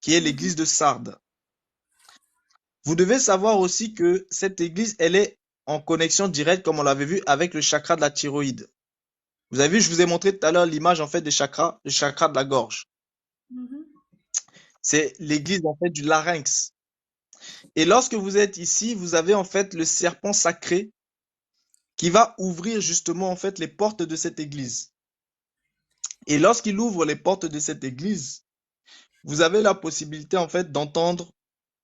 qui est l'église de Sardes. Vous devez savoir aussi que cette église, elle est en connexion directe, comme on l'avait vu, avec le chakra de la thyroïde. Vous avez vu, je vous ai montré tout à l'heure l'image en fait des chakras, le chakra de la gorge. C'est l'église en fait du larynx. Et lorsque vous êtes ici, vous avez en fait le serpent sacré qui va ouvrir justement en fait les portes de cette église. Et lorsqu'il ouvre les portes de cette église, vous avez la possibilité en fait d'entendre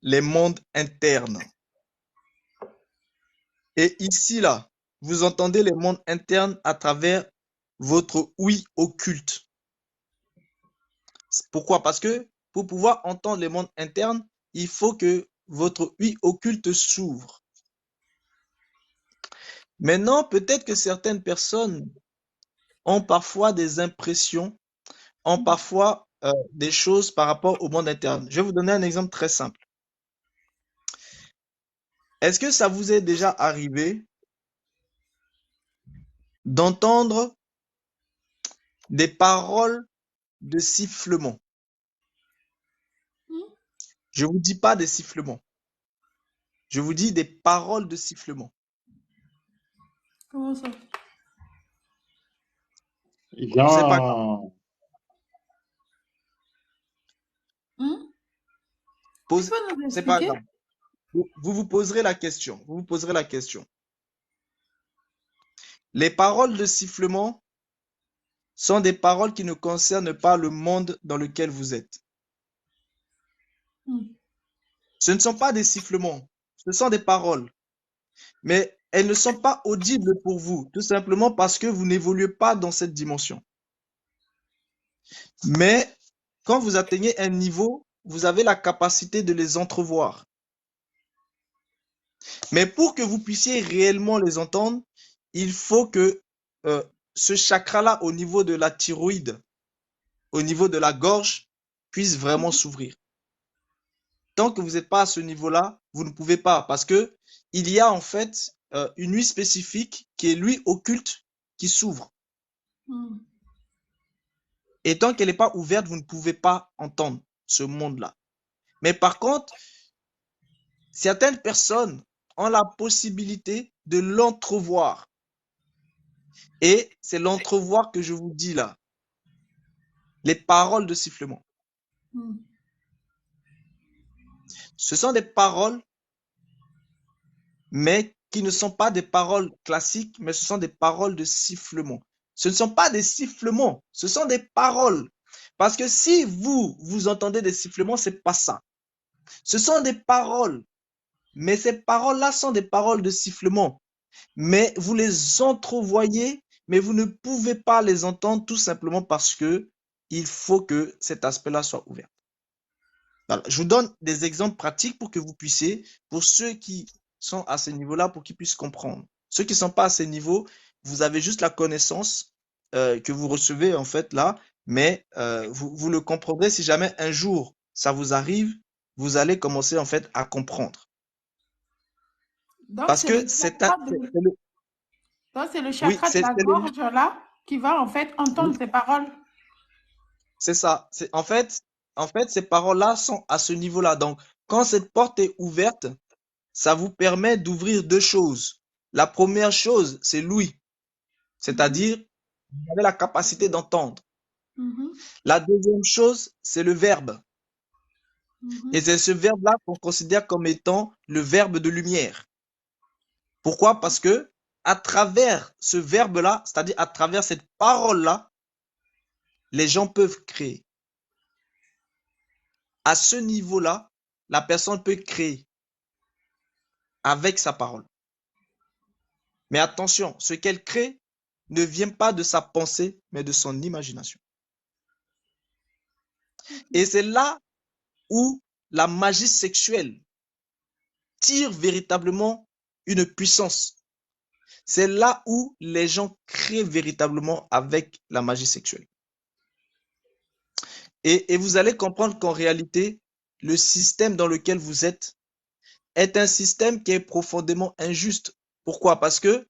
les mondes internes. Et ici là, vous entendez les mondes internes à travers votre ouïe occulte. Pourquoi? Parce que pour pouvoir entendre les mondes internes, il faut que votre ouïe occulte s'ouvre. Maintenant, peut-être que certaines personnes ont parfois des impressions, ont parfois des choses par rapport au monde interne. Je vais vous donner un exemple très simple. Est-ce que ça vous est déjà arrivé d'entendre des paroles de sifflement? Je ne vous dis pas des sifflements. Je vous dis des paroles de sifflement. Comment ça? C'est pas grave. Genre, Tu peux nous C'est pas expliquer? grave. Vous vous poserez la question. Vous vous poserez la question. Les paroles de sifflement sont des paroles qui ne concernent pas le monde dans lequel vous êtes. Ce ne sont pas des sifflements, ce sont des paroles. Mais elles ne sont pas audibles pour vous, tout simplement parce que vous n'évoluez pas dans cette dimension. Mais quand vous atteignez un niveau, vous avez la capacité de les entrevoir. Mais pour que vous puissiez réellement les entendre, il faut que ce chakra-là, au niveau de la thyroïde, au niveau de la gorge, puisse vraiment s'ouvrir. Tant que vous n'êtes pas à ce niveau-là, vous ne pouvez pas, parce que il y a en fait une nuit spécifique qui est l'huile occulte qui s'ouvre. Et tant qu'elle n'est pas ouverte, vous ne pouvez pas entendre ce monde-là. Mais par contre, certaines personnes ont la possibilité de l'entrevoir. Et c'est l'entrevoir que je vous dis là. Les paroles de sifflement. Ce sont des paroles, mais qui ne sont pas des paroles classiques, mais ce sont des paroles de sifflement. Ce ne sont pas des sifflements, ce sont des paroles. Parce que si vous entendez des sifflements, c'est pas ça. Ce sont des paroles, mais ces paroles-là sont des paroles de sifflement. Mais vous les entrevoyez, mais vous ne pouvez pas les entendre tout simplement parce que il faut que cet aspect-là soit ouvert. Voilà. Je vous donne des exemples pratiques pour que vous puissiez, pour ceux qui sont à ce niveau-là, pour qu'ils puissent comprendre. Ceux qui ne sont pas à ce niveau, vous avez juste la connaissance que vous recevez en fait là, mais vous le comprendrez si jamais un jour ça vous arrive, vous allez commencer en fait à comprendre. Donc, Parce c'est le que c'est chakra de, donc, c'est le oui, chakra de la gorge là qui va en fait entendre ces paroles. c'est ça. En fait, ces paroles-là sont à ce niveau-là. Donc, quand cette porte est ouverte, ça vous permet d'ouvrir deux choses. La première chose, c'est l'ouïe, c'est-à-dire vous avez la capacité d'entendre. La deuxième chose, c'est le verbe. Et c'est ce verbe-là qu'on considère comme étant le verbe de lumière. Pourquoi? Parce que à travers ce verbe-là, c'est-à-dire à travers cette parole-là, les gens peuvent créer. À ce niveau-là, la personne peut créer avec sa parole. Mais attention, ce qu'elle crée ne vient pas de sa pensée, mais de son imagination. Et c'est là où la magie sexuelle tire véritablement une puissance. C'est là où les gens créent véritablement avec la magie sexuelle. Et vous allez comprendre qu'en réalité, le système dans lequel vous êtes est un système qui est profondément injuste. Pourquoi? Parce que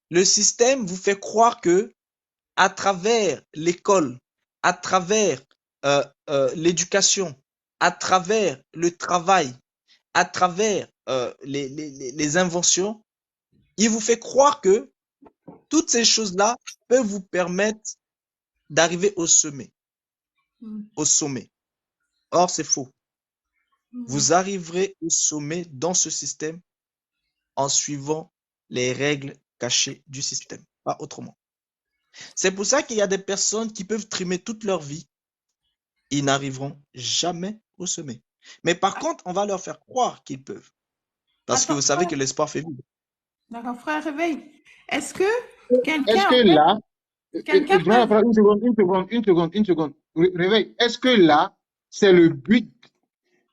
le système vous fait croire que à travers l'école, à travers l'éducation, à travers le travail, à travers les inventions, il vous fait croire que toutes ces choses-là peuvent vous permettre d'arriver au sommet, Mm. au sommet. Or, c'est faux. Mm. Vous arriverez au sommet dans ce système en suivant les règles cachées du système, pas autrement. C'est pour ça qu'il y a des personnes qui peuvent trimer toute leur vie, ils n'arriveront jamais au sommet. Mais par contre, on va leur faire croire qu'ils peuvent, parce que vous Attends, savez frère. que l'espoir fait vivre. D'accord, frère, réveille. Est-ce que Est-ce quelqu'un, que en fait, là, quelqu'un je vais peut... prendre une seconde. Réveille. Est-ce que là, c'est le but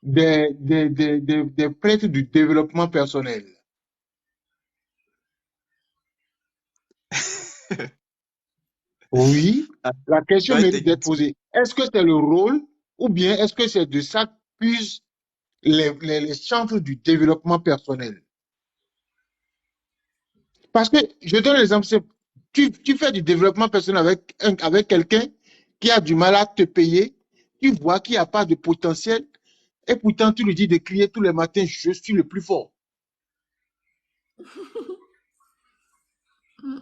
des prêtres du développement personnel? Oui, Ah, la question tu as été mérite d'être question. posée. Est-ce que c'est le rôle ou bien est-ce que c'est de ça qu'usent les centres du développement personnel? Parce que, je donne l'exemple simple. Tu fais du développement personnel avec quelqu'un qui a du mal à te payer, tu vois qu'il n'y a pas de potentiel, et pourtant tu lui dis de crier tous les matins, je suis le plus fort.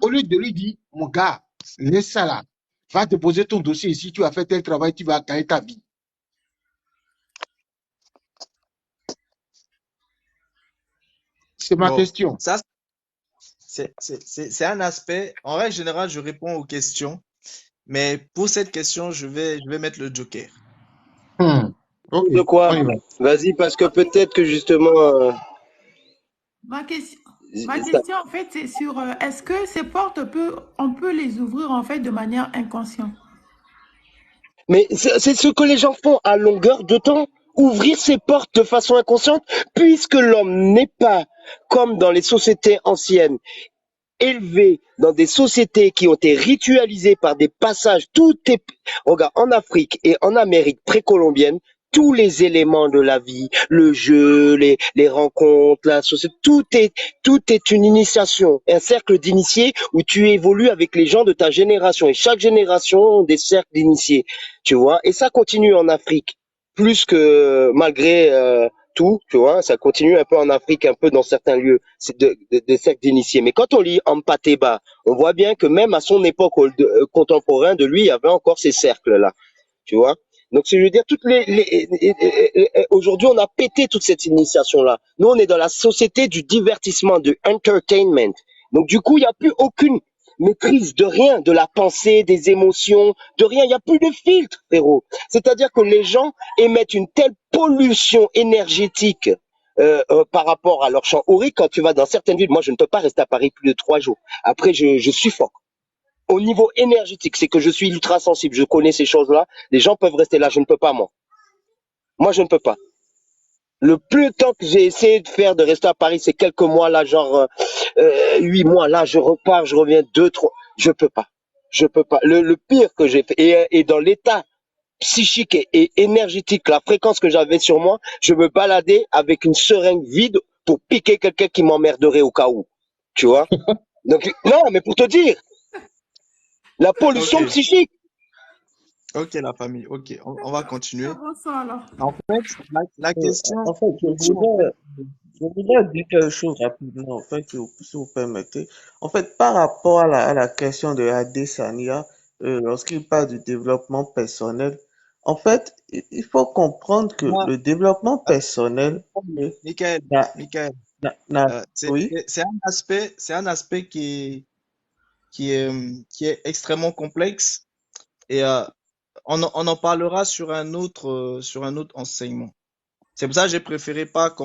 Au lieu de lui dire, mon gars, laisse ça là, va te poser ton dossier ici, tu as fait tel travail, tu vas gagner ta vie. C'est ma Bon, question. ça, c'est un aspect. En règle générale, je réponds aux questions, mais pour cette question, je vais mettre le joker. Ok, De on quoi? y va. Vas-y, parce que Ok, peut-être que justement, ma question, ma ça- question, en fait, c'est sur est-ce que ces portes, on peut les ouvrir, en fait, de manière inconsciente? mais c'est ce que les gens font à longueur de temps, ouvrir ses portes de façon inconsciente, puisque l'homme n'est pas comme dans les sociétés anciennes, élevé dans des sociétés qui ont été ritualisées par des passages. Tout est, regarde, en Afrique et en Amérique précolombienne, tous les éléments de la vie, le jeu, les rencontres, la société, tout est une initiation, un cercle d'initiés où tu évolues avec les gens de ta génération. Et chaque génération a des cercles d'initiés, tu vois. Et ça continue en Afrique, plus que malgré tout, tu vois, ça continue un peu en Afrique, un peu dans certains lieux, c'est de cercles d'initiés. Mais quand on lit Ampateba, on voit bien que même à son époque contemporain de lui, il y avait encore ces cercles-là, tu vois. Donc, je veux dire, aujourd'hui, on a pété toute cette initiation-là. Nous, on est dans la société du divertissement, du entertainment. Donc, du coup, il n'y a plus aucune maîtrise de rien, de la pensée, des émotions, de rien. Il n'y a plus de filtre, frérot. C'est-à-dire que les gens émettent une telle pollution énergétique par rapport à leur champ aurique. Quand tu vas dans certaines villes, moi, je ne peux pas rester à Paris plus de 3 jours. Après, je suffoque. Au niveau énergétique, c'est que je suis ultra sensible. Je connais ces choses-là. Les gens peuvent rester là. Je ne peux pas, moi. Moi, je ne peux pas. Le plus de temps que j'ai essayé de faire de rester à Paris, c'est quelques mois là, genre 8 mois. Là, je repars, je reviens 2, 3. Je peux pas. Je peux pas. Le pire que j'ai fait, et dans l'état psychique et énergétique, la fréquence que j'avais sur moi, je me baladais avec une seringue vide pour piquer quelqu'un qui m'emmerderait au cas où. Tu vois? Donc, non, mais pour te dire, la Ok, pollution psychique. ok, la famille, ok, on va continuer. Comment ça, alors? En fait, la En question, fait, la question, en fait, je voudrais dire quelque chose rapidement, en fait, si vous permettez. En fait, par rapport à la question de Adesanya, lorsqu'il parle du développement personnel, en fait, il faut comprendre que moi, le développement attends, personnel euh, Michael, n'a, Michael, oui, c'est un aspect qui est extrêmement complexe et on en parlera sur un autre enseignement. C'est pour ça que j'ai préféré pas Sur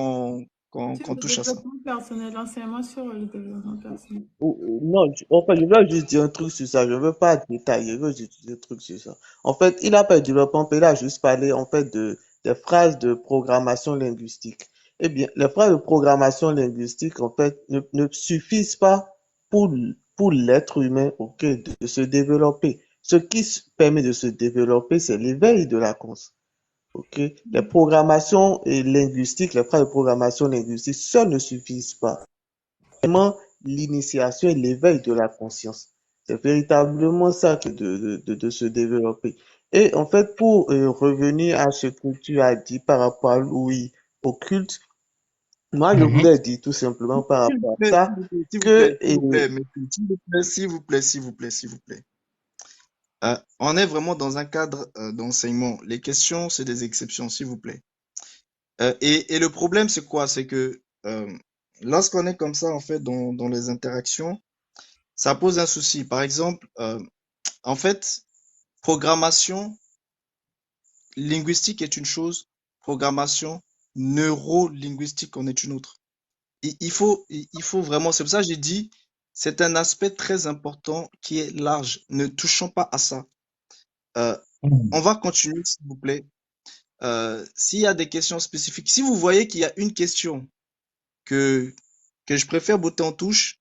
qu'on le touche à ça. développement personnel, l'enseignement sur le développement personnel. non, en fait, je veux juste dire un truc sur ça. Je veux pas détailler, je veux juste dire un truc sur ça. En fait, il a pas de développement, il a juste parlé, en fait, des phrases de programmation linguistique. Eh bien, les phrases de programmation linguistique, en fait, ne suffisent pas pour, pour l'être humain, ok, de se développer. Ce qui permet de se développer, c'est l'éveil de la conscience. Ok, les programmations et linguistiques, les phrases de programmation linguistique, ça ne suffisent pas vraiment l'initiation et l'éveil de la conscience. C'est véritablement ça que de se développer. Et en fait, pour revenir à ce que tu as dit par rapport à l'ouïe occulte, moi, je Mhm. voulais dire tout simplement par S'il vous rapport à plaît, ça s'il vous plaît, que, s'il vous plaît, s'il vous plaît, messieurs, s'il vous plaît, s'il vous plaît, s'il vous plaît, s'il vous plaît. On est vraiment dans un cadre d'enseignement. Les questions, c'est des exceptions, s'il vous plaît. Et le problème, c'est quoi? C'est que lorsqu'on est comme ça, en fait, dans les interactions, ça pose un souci. Par exemple, en fait, programmation linguistique est une chose, programmation neuro-linguistique en est une autre. Il faut vraiment, c'est pour ça que j'ai dit, c'est un aspect très important qui est large. Ne touchons pas à ça. Euh, on Mhm. va continuer, s'il vous plaît. S'il y a des questions spécifiques, si vous voyez qu'il y a une question que, que je préfère botter en touche,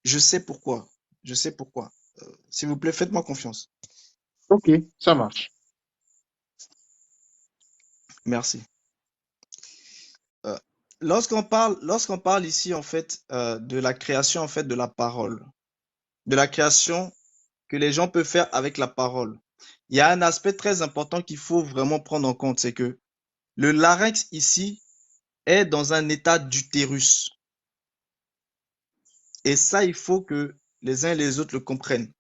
je sais pourquoi. Je sais pourquoi. S'il vous plaît, faites-moi confiance. Ok, ça marche. Merci. Euh, lorsqu'on parle ici, en fait, de la création, en fait, de la parole, de la création que les gens peuvent faire avec la parole, il y a un aspect très important qu'il faut vraiment prendre en compte, c'est que le larynx ici est dans un état d'utérus. Et ça, il faut que les uns et les autres le comprennent.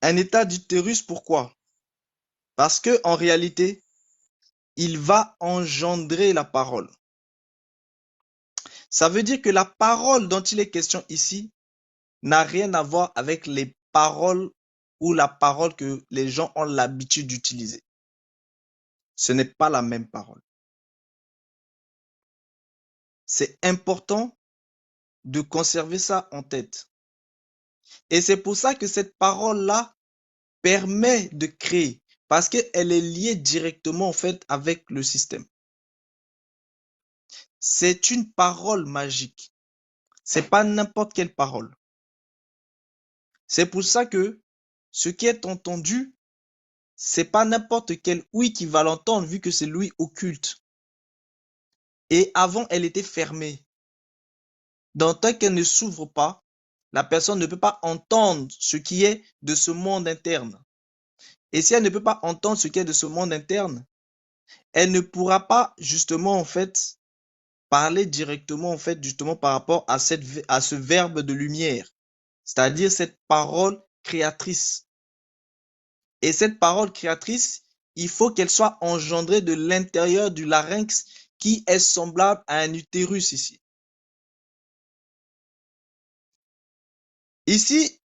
Un état d'utérus, pourquoi? Parce que en réalité, il va engendrer la parole. Ça veut dire que la parole dont il est question ici n'a rien à voir avec les paroles ou la parole que les gens ont l'habitude d'utiliser. Ce n'est pas la même parole. C'est important de conserver ça en tête. Et c'est pour ça que cette parole-là permet de créer, parce qu'elle est liée directement en fait avec le système. C'est une parole magique. C'est pas n'importe quelle parole. C'est pour ça que ce qui est entendu, c'est pas n'importe quel oui qui va l'entendre vu que c'est l'ouïe occulte. Et avant, elle était fermée. Donc, tant qu'elle ne s'ouvre pas, la personne ne peut pas entendre ce qui est de ce monde interne. Et si elle ne peut pas entendre ce qui est de ce monde interne, elle ne pourra pas justement en fait parler directement en fait justement par rapport à ce verbe de lumière, c'est-à-dire cette parole créatrice. Et cette parole créatrice, il faut qu'elle soit engendrée de l'intérieur du larynx qui est semblable à un utérus ici. Ici,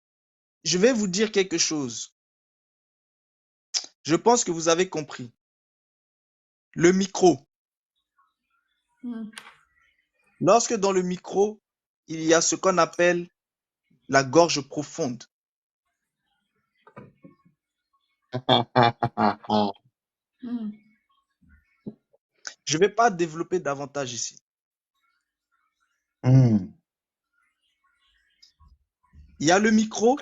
je vais vous dire quelque chose. Je pense que vous avez compris. Le micro. Mm. Lorsque dans le micro, il y a ce qu'on appelle la gorge profonde. Mm. Je ne vais pas développer davantage ici. Hmm. Il y a le micro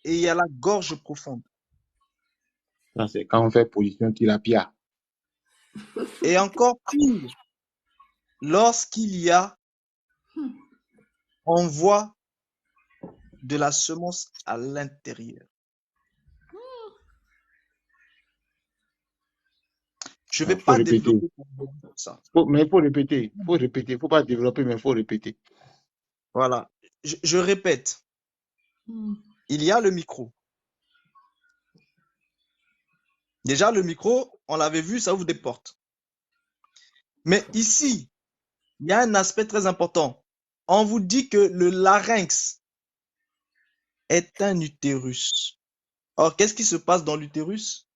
et il y a la gorge profonde. Ça, c'est quand on fait position tilapia. Et encore pire, lorsqu'il y a, on voit de la semence à l'intérieur. Je ne vais Il faut pas répéter. développer ça. Mais il faut répéter. Il faut répéter. Il ne faut pas développer, mais il faut répéter. Voilà. Je répète, Mm. il y a le micro. Déjà, le micro, on l'avait vu, ça ouvre des portes. Mais ici, il y a un aspect très important. On vous dit que le larynx est un utérus. Or, qu'est-ce qui se passe dans l'utérus?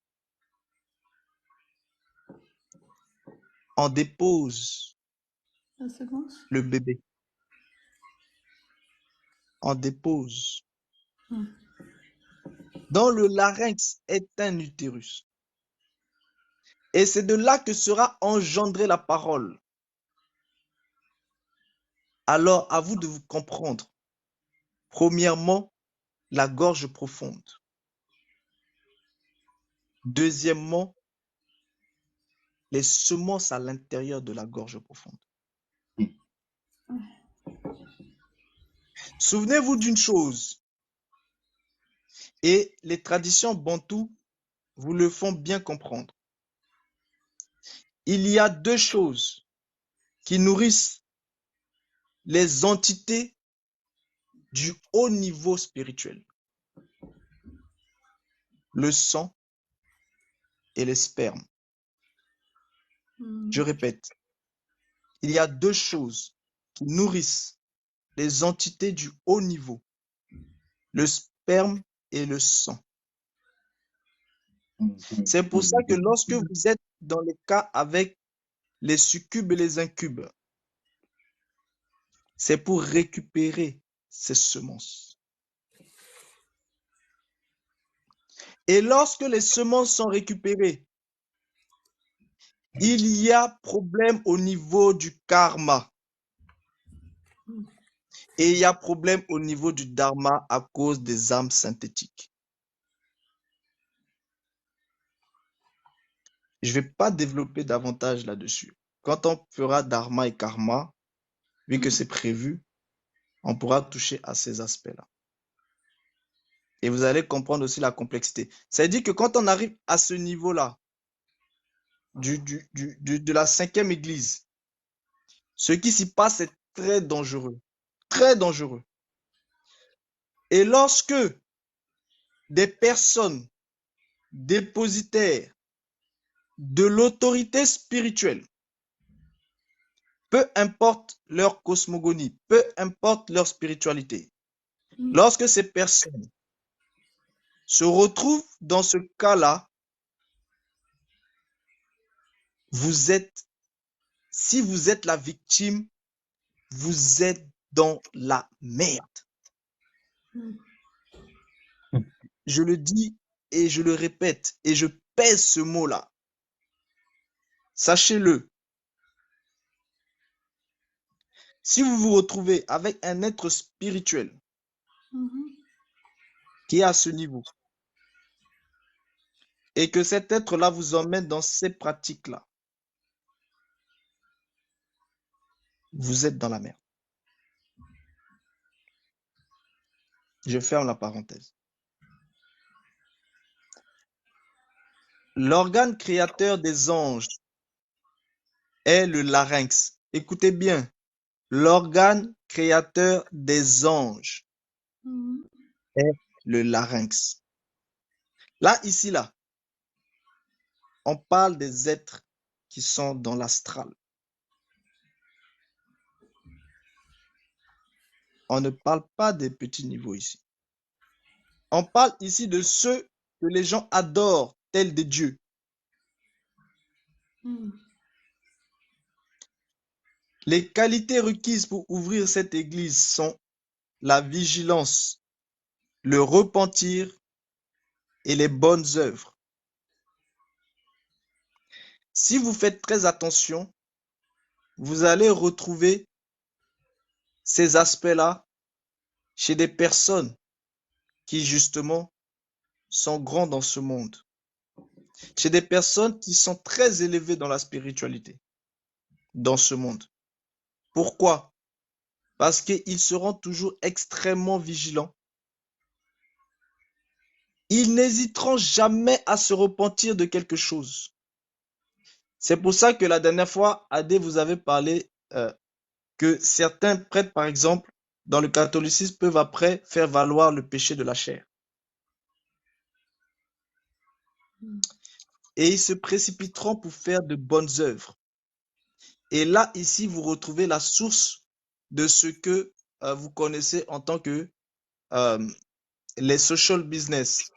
On dépose La seconde. le bébé. On dépose. Mm. Dans le larynx est un utérus. Et c'est de là que sera engendrée la parole. Alors, à vous de vous comprendre. Premièrement, la gorge profonde. Deuxièmement, les semences à l'intérieur de la gorge profonde. Souvenez-vous d'une chose, et les traditions bantoues vous le font bien comprendre. Il y a deux choses qui nourrissent les entités du haut niveau spirituel. Le sang et les spermes. Je répète, il y a deux choses qui nourrissent les entités du haut niveau. Le sperme et le sang. C'est pour ça que lorsque vous êtes dans les cas avec les succubes et les incubes, c'est pour récupérer ces semences. Et lorsque les semences sont récupérées, il y a problème au niveau du karma. Et il y a problème au niveau du dharma à cause des âmes synthétiques. Je ne vais pas développer davantage là-dessus. Quand on fera dharma et karma, vu que c'est prévu, on pourra toucher à ces aspects-là. Et vous allez comprendre aussi la complexité. C'est-à-dire que quand on arrive à ce niveau-là, de la 5e église, ce qui s'y passe est très dangereux. Très dangereux. Et lorsque des personnes dépositaires de l'autorité spirituelle, peu importe leur cosmogonie, peu importe leur spiritualité, lorsque ces personnes se retrouvent dans ce cas-là, si vous êtes la victime, vous êtes dans la merde. Je le dis et je le répète et je pèse ce mot-là. Sachez-le. Si vous vous retrouvez avec un être spirituel qui est à ce niveau et que cet être-là vous emmène dans ces pratiques-là, vous êtes dans la merde. Je ferme la parenthèse. L'organe créateur des anges est le larynx. Écoutez bien, l'organe créateur des anges est le larynx. Là, ici, là, on parle des êtres qui sont dans l'astral. On ne parle pas des petits niveaux ici. On parle ici de ceux que les gens adorent, tels des dieux. Les qualités requises pour ouvrir cette église sont la vigilance, le repentir et les bonnes œuvres. Si vous faites très attention, vous allez retrouver ces aspects-là chez des personnes qui justement sont grands dans ce monde, chez des personnes qui sont très élevées dans la spiritualité, dans ce monde. Pourquoi? Parce qu'ils seront toujours extrêmement vigilants. Ils n'hésiteront jamais à se repentir de quelque chose. C'est pour ça que la dernière fois, Adé, vous avez parlé que certains prêtres, par exemple, dans le catholicisme, peuvent après faire valoir le péché de la chair. Et ils se précipiteront pour faire de bonnes œuvres. Et là, ici, vous retrouvez la source de ce que vous connaissez en tant que les social business,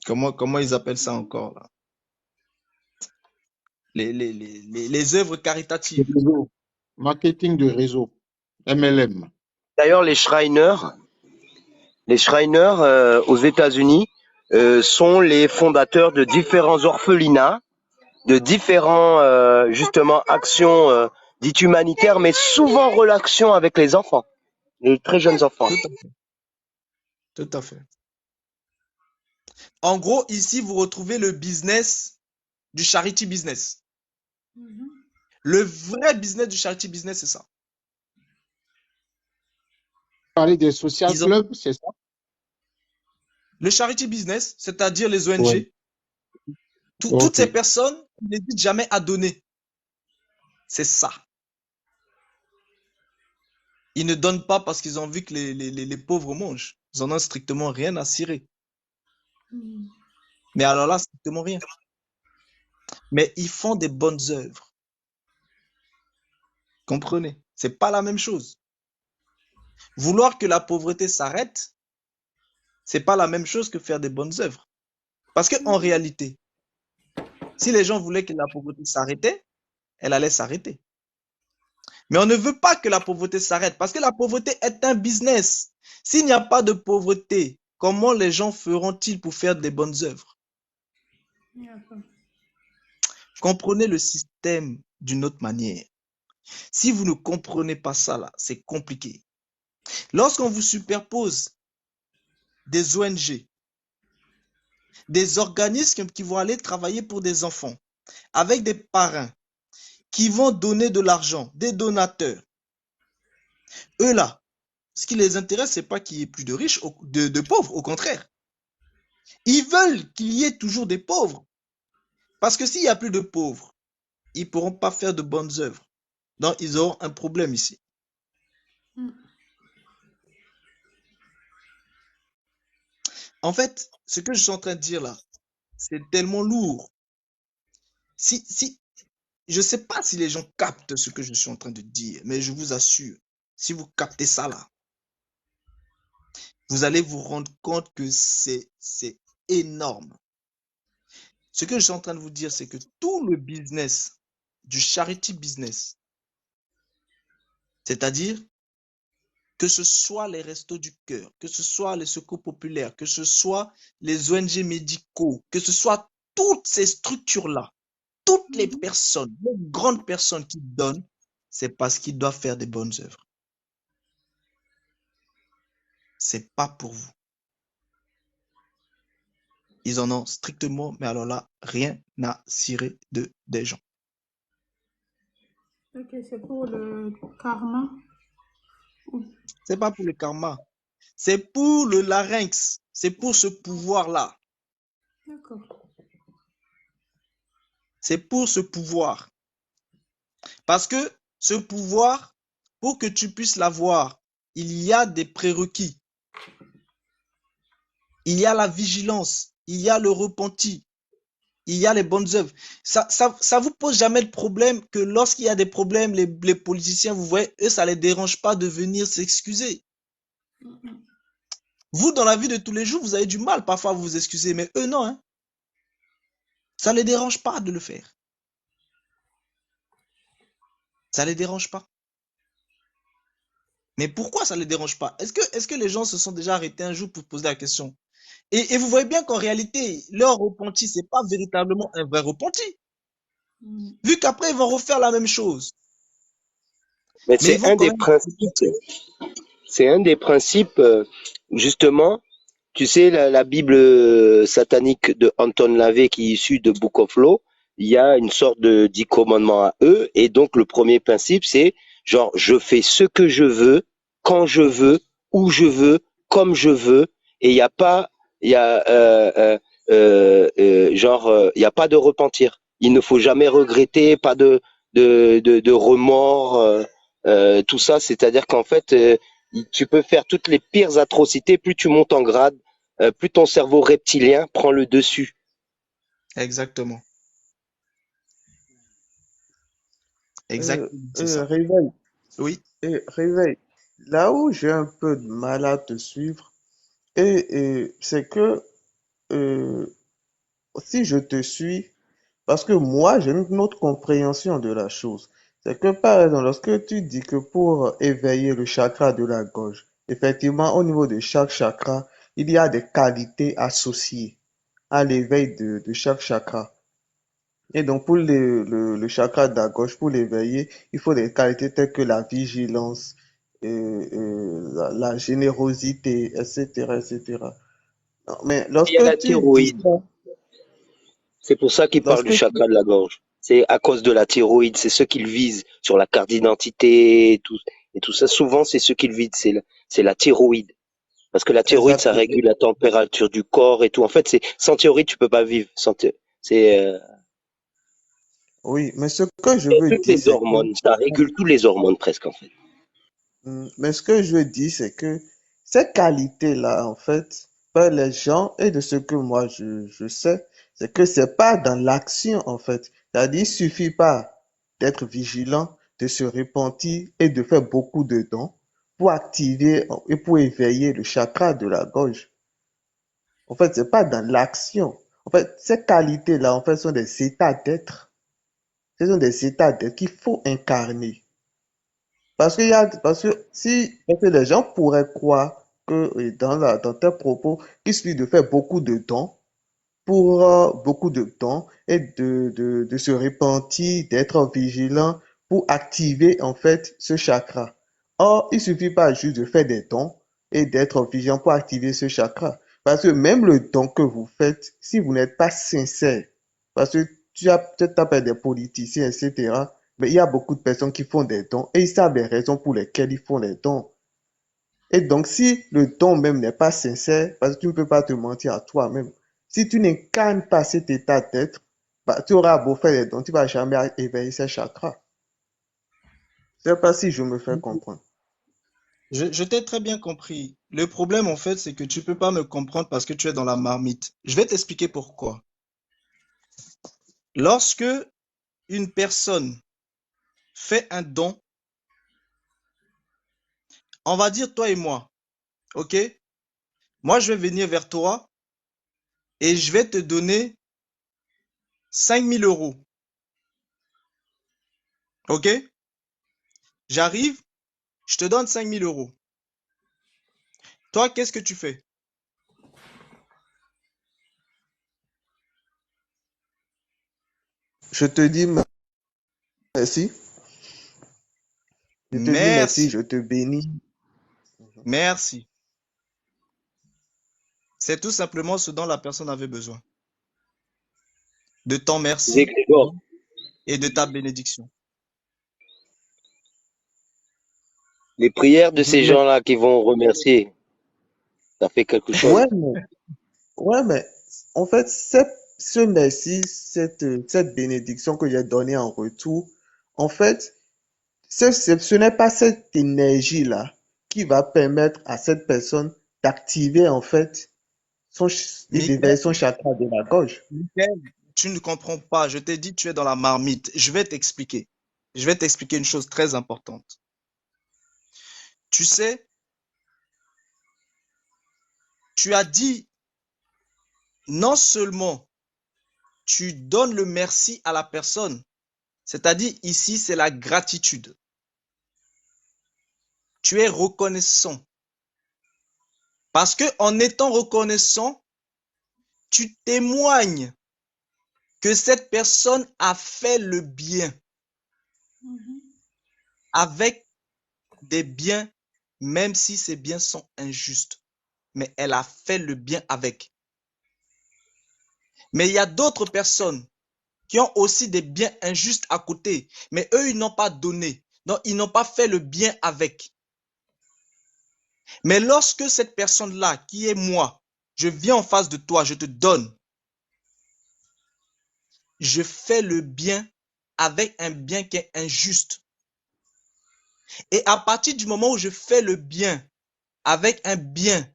comment ils appellent ça encore là? Les œuvres caritatives. Marketing de réseau, MLM. D'ailleurs, les Shriners aux États-Unis sont les fondateurs de différents orphelinats, de différents justement actions dites humanitaires, mais souvent en relation avec les enfants, les très jeunes enfants. Tout à fait. En gros, ici, vous retrouvez le business du charity business. Le vrai business du charity business, c'est ça. Parler des social clubs, c'est ça? Le charity business, c'est-à-dire les Ouais. ONG, toutes Ok. ces personnes n'hésitent jamais à donner. C'est ça. Ils ne donnent pas parce qu'ils ont vu que les pauvres mangent. Ils en ont strictement rien à cirer. Mais alors là, strictement rien. Mais ils font des bonnes œuvres. Comprenez? C'est pas la même chose. Vouloir que la pauvreté s'arrête, c'est pas la même chose que faire des bonnes œuvres. Parce que en réalité, si les gens voulaient que la pauvreté s'arrêtait, elle allait s'arrêter. Mais on ne veut pas que la pauvreté s'arrête parce que la pauvreté est un business. S'il n'y a pas de pauvreté, comment les gens feront-ils pour faire des bonnes œuvres? Comprenez le système d'une autre manière. Si vous ne comprenez pas ça, là, c'est compliqué. Lorsqu'on vous superpose des ONG, des organismes qui vont aller travailler pour des enfants, avec des parrains, qui vont donner de l'argent, des donateurs, eux là, ce qui les intéresse, c'est pas qu'il y ait plus de riches, de pauvres, au contraire. Ils veulent qu'il y ait toujours des pauvres. Parce que s'il n'y a plus de pauvres, ils ne pourront pas faire de bonnes œuvres. Donc, ils auront un problème ici. En fait, ce que je suis en train de dire là, c'est tellement lourd. Je ne sais pas si les gens captent ce que je suis en train de dire, mais je vous assure, si vous captez ça là, vous allez vous rendre compte que c'est énorme. Ce que je suis en train de vous dire, c'est que tout le business du charity business, c'est-à-dire que ce soit les restos du cœur, que ce soit les secours populaires, que ce soit les ONG médicaux, que ce soit toutes ces structures-là, toutes les personnes, les grandes personnes qui donnent, c'est parce qu'ils doivent faire des bonnes œuvres. C'est pas pour vous. Ils en ont strictement, mais alors là, rien à cirer des gens. Ok, c'est pour le karma. C'est pas pour le karma. C'est pour le larynx. C'est pour ce pouvoir-là. D'accord. C'est pour ce pouvoir. Parce que ce pouvoir, pour que tu puisses l'avoir, il y a des prérequis. Il y a la vigilance, il y a le repenti, il y a les bonnes œuvres. Ça vous pose jamais de problème que lorsqu'il y a des problèmes, les politiciens, vous voyez, eux, ça les dérange pas de venir s'excuser. Vous, dans la vie de tous les jours, vous avez du mal parfois à vous excuser, mais eux, non. Hein. Ça les dérange pas de le faire. Ça les dérange pas. Mais pourquoi ça les dérange pas? Est-ce que les gens se sont déjà arrêtés un jour pour poser la question? Et vous voyez bien qu'en réalité, leur repenti, c'est pas véritablement un vrai repenti. Vu qu'après, ils vont refaire la même chose. Mais Mais ils c'est vont un quand des même... principes, c'est un des principes, justement, tu sais, la Bible satanique de Anton LaVey qui est issue de Book of Law, il y a une sorte de 10 commandements à eux, et donc le premier principe, c'est genre, je fais ce que je veux, quand je veux, où je veux, comme je veux, et il n'y a pas, il y a, il y a pas de repentir. Il ne faut jamais regretter, pas de remords, tout ça, c'est-à-dire qu'en fait, tu peux faire toutes les pires atrocités, plus tu montes en grade, plus ton cerveau reptilien prend le dessus. Exactement. Exactement, c'est ça. Réveil, Oui. réveil. Là où j'ai un peu de mal à te suivre, c'est que euh, si je te suis, parce que moi j'ai une autre compréhension de la chose. C'est que par exemple, lorsque tu dis que pour éveiller le chakra de la gorge, effectivement, au niveau de chaque chakra, il y a des qualités associées à l'éveil de chaque chakra. Et donc, pour le chakra de la gorge, pour l'éveiller, il faut des qualités telles que la vigilance, la générosité, etc., etc. Non, mais Il y a la lorsque tu dis thyroïde. ça, C'est pour ça qu'il parle du lorsque tu, chakra de la gorge. C'est à cause de la thyroïde, c'est ce qu'il vise sur la carte d'identité et tout ça. Souvent, c'est ce qu'il vise, c'est la thyroïde. Parce que la thyroïde, ça Exactement. régule la température du corps et tout. En fait, sans thyroïde, tu peux pas vivre. C'est Oui, mais ce que je veux toutes dire, les c'est que, hormones, ça régule tous les hormones presque en fait. mais ce que je veux dire, c'est que ces qualités-là, en fait, par les gens et de ce que moi je sais, c'est que c'est pas dans l'action, en fait. C'est-à-dire, il suffit pas d'être vigilant, de se repentir et de faire beaucoup de dons pour activer et pour éveiller le chakra de la gorge. En fait, c'est pas dans l'action. En fait, ces qualités-là, en fait, sont des états d'être. Ce sont des états d'être qu'il faut incarner. Parce que les gens pourraient croire que dans tes propos, il suffit de faire beaucoup de dons pour beaucoup de dons et de se repentir, d'être vigilant pour activer en fait ce chakra. Or, il suffit pas juste de faire des dons et d'être vigilant pour activer ce chakra. Parce que même le don que vous faites, si vous n'êtes pas sincère, parce que tu as peut-être appelé des politiciens, etc., mais il y a beaucoup de personnes qui font des dons et ils savent les raisons pour lesquelles ils font des dons. Et donc, si le don même n'est pas sincère, parce que tu ne peux pas te mentir à toi-même, si tu n'incarnes pas cet état d'être, bah, tu auras beau faire des dons, tu ne vas jamais éveiller ces chakras. Je ne sais pas si je me fais comprendre. Je t'ai très bien compris. Le problème, en fait, c'est que tu peux pas me comprendre parce que tu es dans la marmite. Je vais t'expliquer pourquoi. Lorsque une personne fait un don, on va dire toi et moi, ok? Moi, je vais venir vers toi et je vais te donner 5 000 euros, ok? J'arrive, je te donne 5 000 euros. Toi, qu'est-ce que tu fais? Je te dis merci. Je te dis merci, Merci, je te bénis. merci. C'est tout simplement ce dont la personne avait besoin. De ton Les merci égrégores, et de ta bénédiction. les prières de Mhm. ces gens-là qui vont remercier, ça fait quelque chose. Ouais, mais en fait, ce merci, cette bénédiction que j'ai donnée en retour, en fait, ce n'est pas cette énergie-là qui va permettre à cette personne d'activer en fait et d'éveiller Michael, son chakra de la gorge. Michael, tu ne comprends pas. Je t'ai dit, tu es dans la marmite. Je vais t'expliquer. Je vais t'expliquer une chose très importante. Tu sais, tu as dit non seulement tu donnes le merci à la personne, c'est-à-dire ici, c'est la gratitude. Tu es reconnaissant. Parce que en étant reconnaissant, tu témoignes que cette personne a fait le bien avec des biens, même si ces biens sont injustes. Mais elle a fait le bien avec. Mais il y a d'autres personnes qui ont aussi des biens injustes à côté, mais eux, ils n'ont pas donné. Donc, ils n'ont pas fait le bien avec. Mais lorsque cette personne-là, qui est moi, je viens en face de toi, je te donne, je fais le bien avec un bien qui est injuste. Et à partir du moment où je fais le bien avec un bien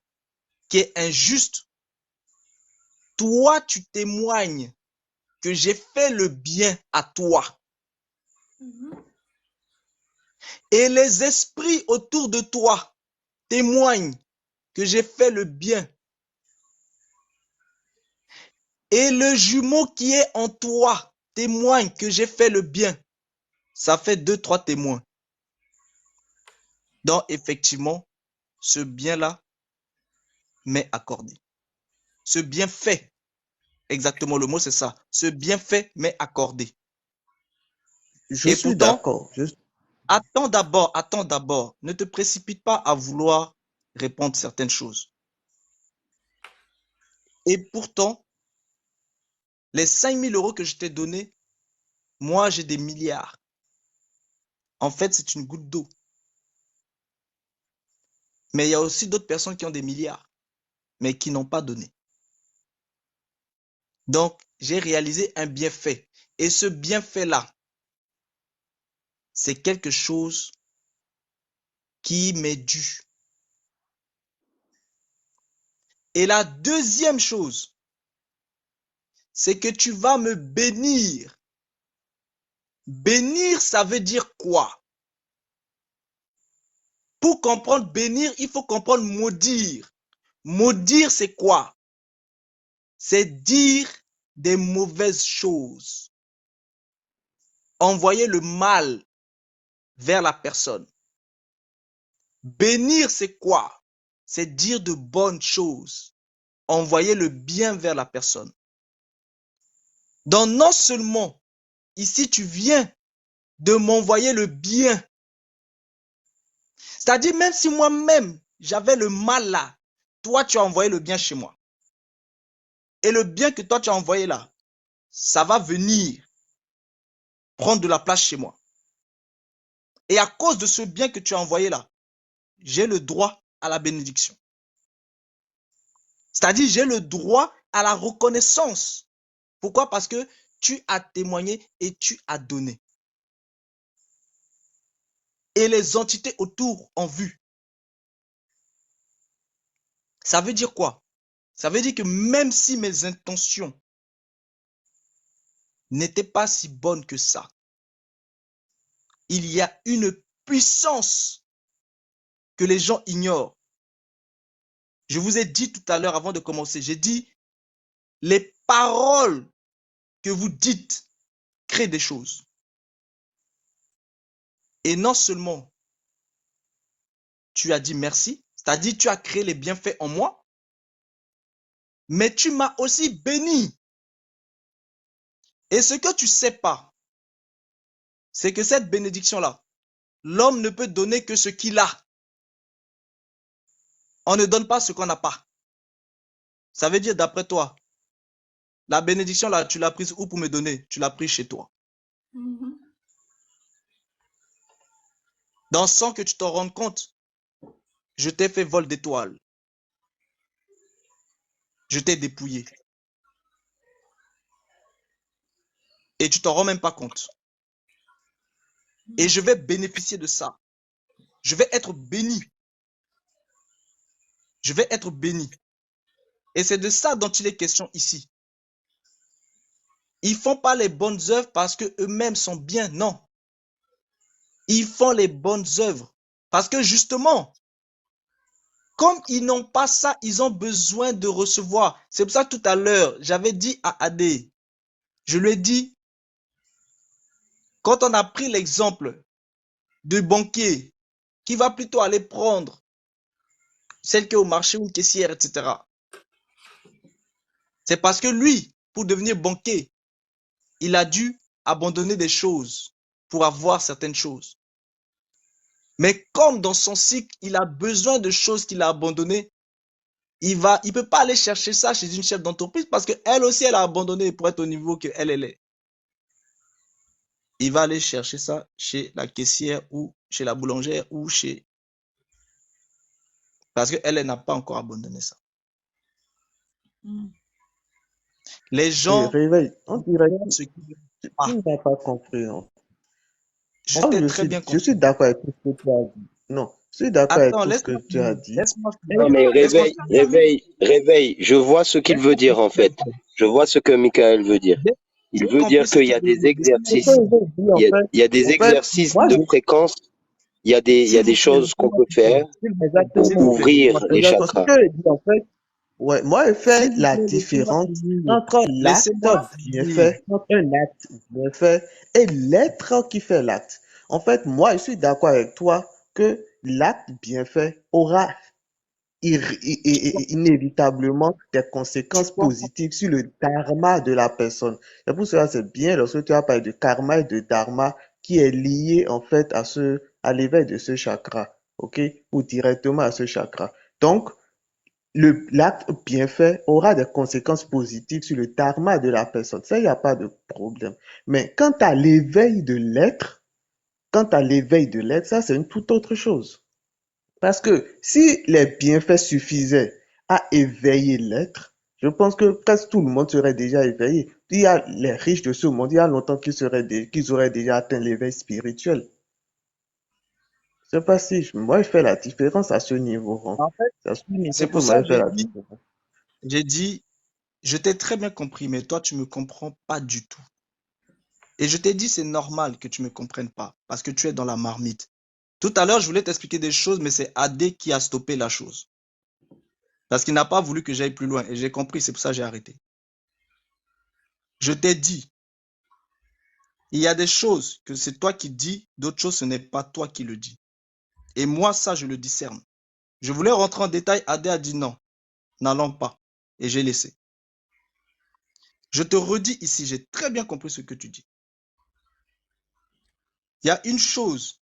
qui est injuste, toi, tu témoignes que j'ai fait le bien à toi. Et les esprits autour de toi témoignent que j'ai fait le bien. Et le jumeau qui est en toi témoigne que j'ai fait le bien. Ça fait 2, 3 témoins. Donc, effectivement, ce bien-là m'est accordé. Ce bienfait, exactement le mot c'est ça. Ce bienfait m'est accordé. Je Et suis pourtant, d'accord. attends d'abord. Ne te précipite pas à vouloir répondre certaines choses. Et pourtant, les 5 000 euros que je t'ai donnés, moi j'ai des milliards. En fait, c'est une goutte d'eau. Mais il y a aussi d'autres personnes qui ont des milliards, mais qui n'ont pas donné. Donc, j'ai réalisé un bienfait. Et ce bienfait-là, c'est quelque chose qui m'est dû. Et la deuxième chose, c'est que tu vas me bénir. Bénir, ça veut dire quoi? Pour comprendre bénir, il faut comprendre maudire. Maudire, c'est quoi? C'est dire des mauvaises choses. Envoyer le mal vers la personne. Bénir, c'est quoi? C'est dire de bonnes choses. Envoyer le bien vers la personne. Donc non seulement, ici tu viens de m'envoyer le bien. C'est-à-dire même si moi-même j'avais le mal là, toi tu as envoyé le bien chez moi. Et le bien que toi tu as envoyé là, ça va venir prendre de la place chez moi. Et à cause de ce bien que tu as envoyé là, j'ai le droit à la bénédiction. C'est-à-dire j'ai le droit à la reconnaissance. Pourquoi? Parce que tu as témoigné et tu as donné. Et les entités autour ont vu. Ça veut dire quoi? Ça veut dire que même si mes intentions n'étaient pas si bonnes que ça, il y a une puissance que les gens ignorent. Je vous ai dit tout à l'heure avant de commencer, j'ai dit, les paroles que vous dites créent des choses. Et non seulement tu as dit merci, c'est-à-dire tu as créé les bienfaits en moi, mais tu m'as aussi béni. Et ce que tu ne sais pas, c'est que cette bénédiction-là, l'homme ne peut donner que ce qu'il a. On ne donne pas ce qu'on n'a pas. Ça veut dire, d'après toi, la bénédiction là, tu l'as prise où pour me donner? Tu l'as prise chez toi. Donc, sans que tu t'en rendes compte, je t'ai fait vol d'étoiles. Je t'ai dépouillé. Et tu t'en rends même pas compte. Et je vais bénéficier de ça. Je vais être béni. Je vais être béni. Et c'est de ça dont il est question ici. Ils font pas les bonnes œuvres parce que eux-mêmes sont bien. Non. Ils font les bonnes œuvres parce que justement, comme ils n'ont pas ça, ils ont besoin de recevoir. C'est pour ça que tout à l'heure, j'avais dit à Adé, je lui ai dit, quand on a pris l'exemple du banquier qui va plutôt aller prendre celle qui est au marché ou une caissière, etc. C'est parce que lui, pour devenir banquier, il a dû abandonner des choses pour avoir certaines choses. Mais comme dans son cycle, il a besoin de choses qu'il a abandonnées, il peut pas aller chercher ça chez une chef d'entreprise parce qu'elle aussi, elle a abandonné pour être au niveau qu'elle est. Il va aller chercher ça chez la caissière ou chez la boulangère ou chez... Parce qu'elle n'a pas encore abandonné ça. Les gens... Réveille, on dirait ce que tu n'as pas compris. Non. Je Moi, t'ai je très bien je compris. suis d'accord avec tout ce que tu as dit. Non, je suis d'accord avec Attends, tout ce que laisse-moi tu as finir. dit. Laisse-moi Non, finir. mais Laisse-moi réveille, finir. réveille. Je vois ce qu'il veut dire, en fait. Je vois ce que Michael veut dire. Il J'ai veut compris dire ce qu'il y qu'il a veut des dire. Ce que exercices. je veux dire, Il y a des en fait, exercices moi, de fréquence. Il y a S'il des vous plaît, choses qu'on peut faire s'il vous plaît, exactement, s'il pour vous plaît, ouvrir les exactement. Ce chakras. que je dis, en fait, ouais, moi, je fais s'il vous la plaît, laissez-moi différence finir. entre l'acte Laissez-moi bien finir. fait, entre un acte bien fait et l'être qui fait l'acte. En fait, moi, je suis d'accord avec toi que l'acte bien fait aura inévitablement des conséquences positives sur le dharma de la personne. C'est pour cela que c'est bien lorsque tu as parlé de karma et de dharma qui est lié en fait à l'éveil de ce chakra, ok, ou directement à ce chakra. Donc, l'acte bien fait aura des conséquences positives sur le dharma de la personne. Ça, il n'y a pas de problème. Mais quant à l'éveil de l'être, ça, c'est une toute autre chose. Parce que si les bienfaits suffisaient à éveiller l'être, je pense que presque tout le monde serait déjà éveillé. Il y a les riches de ce monde, il y a longtemps qu'ils auraient déjà atteint l'éveil spirituel. Je sais pas si moi je fais la différence à ce niveau, hein. En fait, C'est à ce niveau c'est que pour ça moi que je fais la différence. j'ai dit, je t'ai très bien compris, mais toi, tu me comprends pas du tout. Et je t'ai dit, c'est normal que tu me comprennes pas, parce que tu es dans la marmite. Tout à l'heure, je voulais t'expliquer des choses, mais c'est Adé qui a stoppé la chose. Parce qu'il n'a pas voulu que j'aille plus loin. Et j'ai compris, c'est pour ça que j'ai arrêté. Je t'ai dit, il y a des choses que c'est toi qui dis, d'autres choses, ce n'est pas toi qui le dis. Et moi, ça, je le discerne. Je voulais rentrer en détail, Adé a dit non, n'allons pas. Et j'ai laissé. Je te redis ici, j'ai très bien compris ce que tu dis. Il y a une chose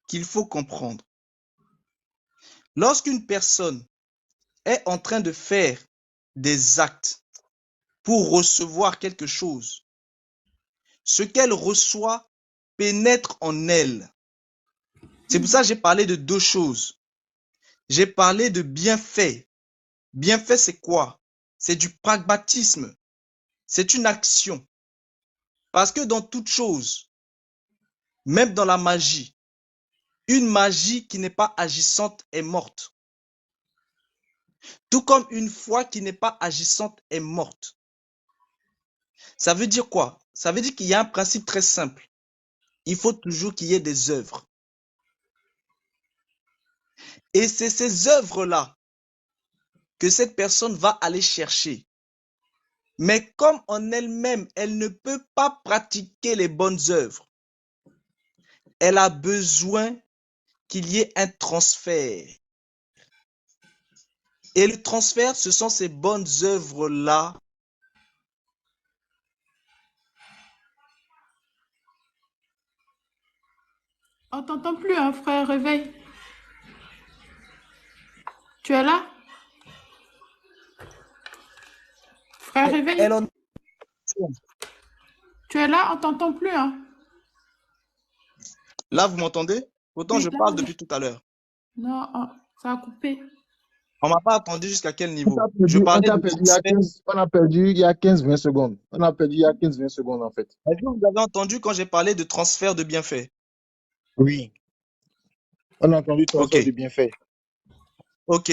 qu'il faut comprendre. Lorsqu'une personne est en train de faire des actes pour recevoir quelque chose, ce qu'elle reçoit pénètre en elle. C'est pour ça que j'ai parlé de deux choses. J'ai parlé de bienfait. Bienfait, c'est quoi? C'est du pragmatisme. C'est une action. Parce que dans toute chose, même dans la magie, une magie qui n'est pas agissante est morte. Tout comme une foi qui n'est pas agissante est morte. Ça veut dire quoi? Ça veut dire qu'il y a un principe très simple. Il faut toujours qu'il y ait des œuvres. Et c'est ces œuvres-là que cette personne va aller chercher. Mais comme en elle-même, elle ne peut pas pratiquer les bonnes œuvres, elle a besoin qu'il y ait un transfert. Et le transfert, ce sont ces bonnes œuvres-là. On t'entend plus, hein, frère, réveille. Tu es là? Frère, réveille. Elle en... Tu es là? On t'entend plus, hein? Là, vous m'entendez? Pourtant, Oui, je parle depuis tout à l'heure. non, ça a coupé. On m'a pas attendu jusqu'à quel On niveau? t'a Je perdu, on parlais t'a de perdu il y a transfert. 15, on a perdu il y a 15-20 secondes. On a perdu il y a 15-20 secondes, en fait. Est-ce que vous avez entendu quand j'ai parlé de transfert de bienfaits? Oui. On a entendu Ok, transfert de bienfait. ok.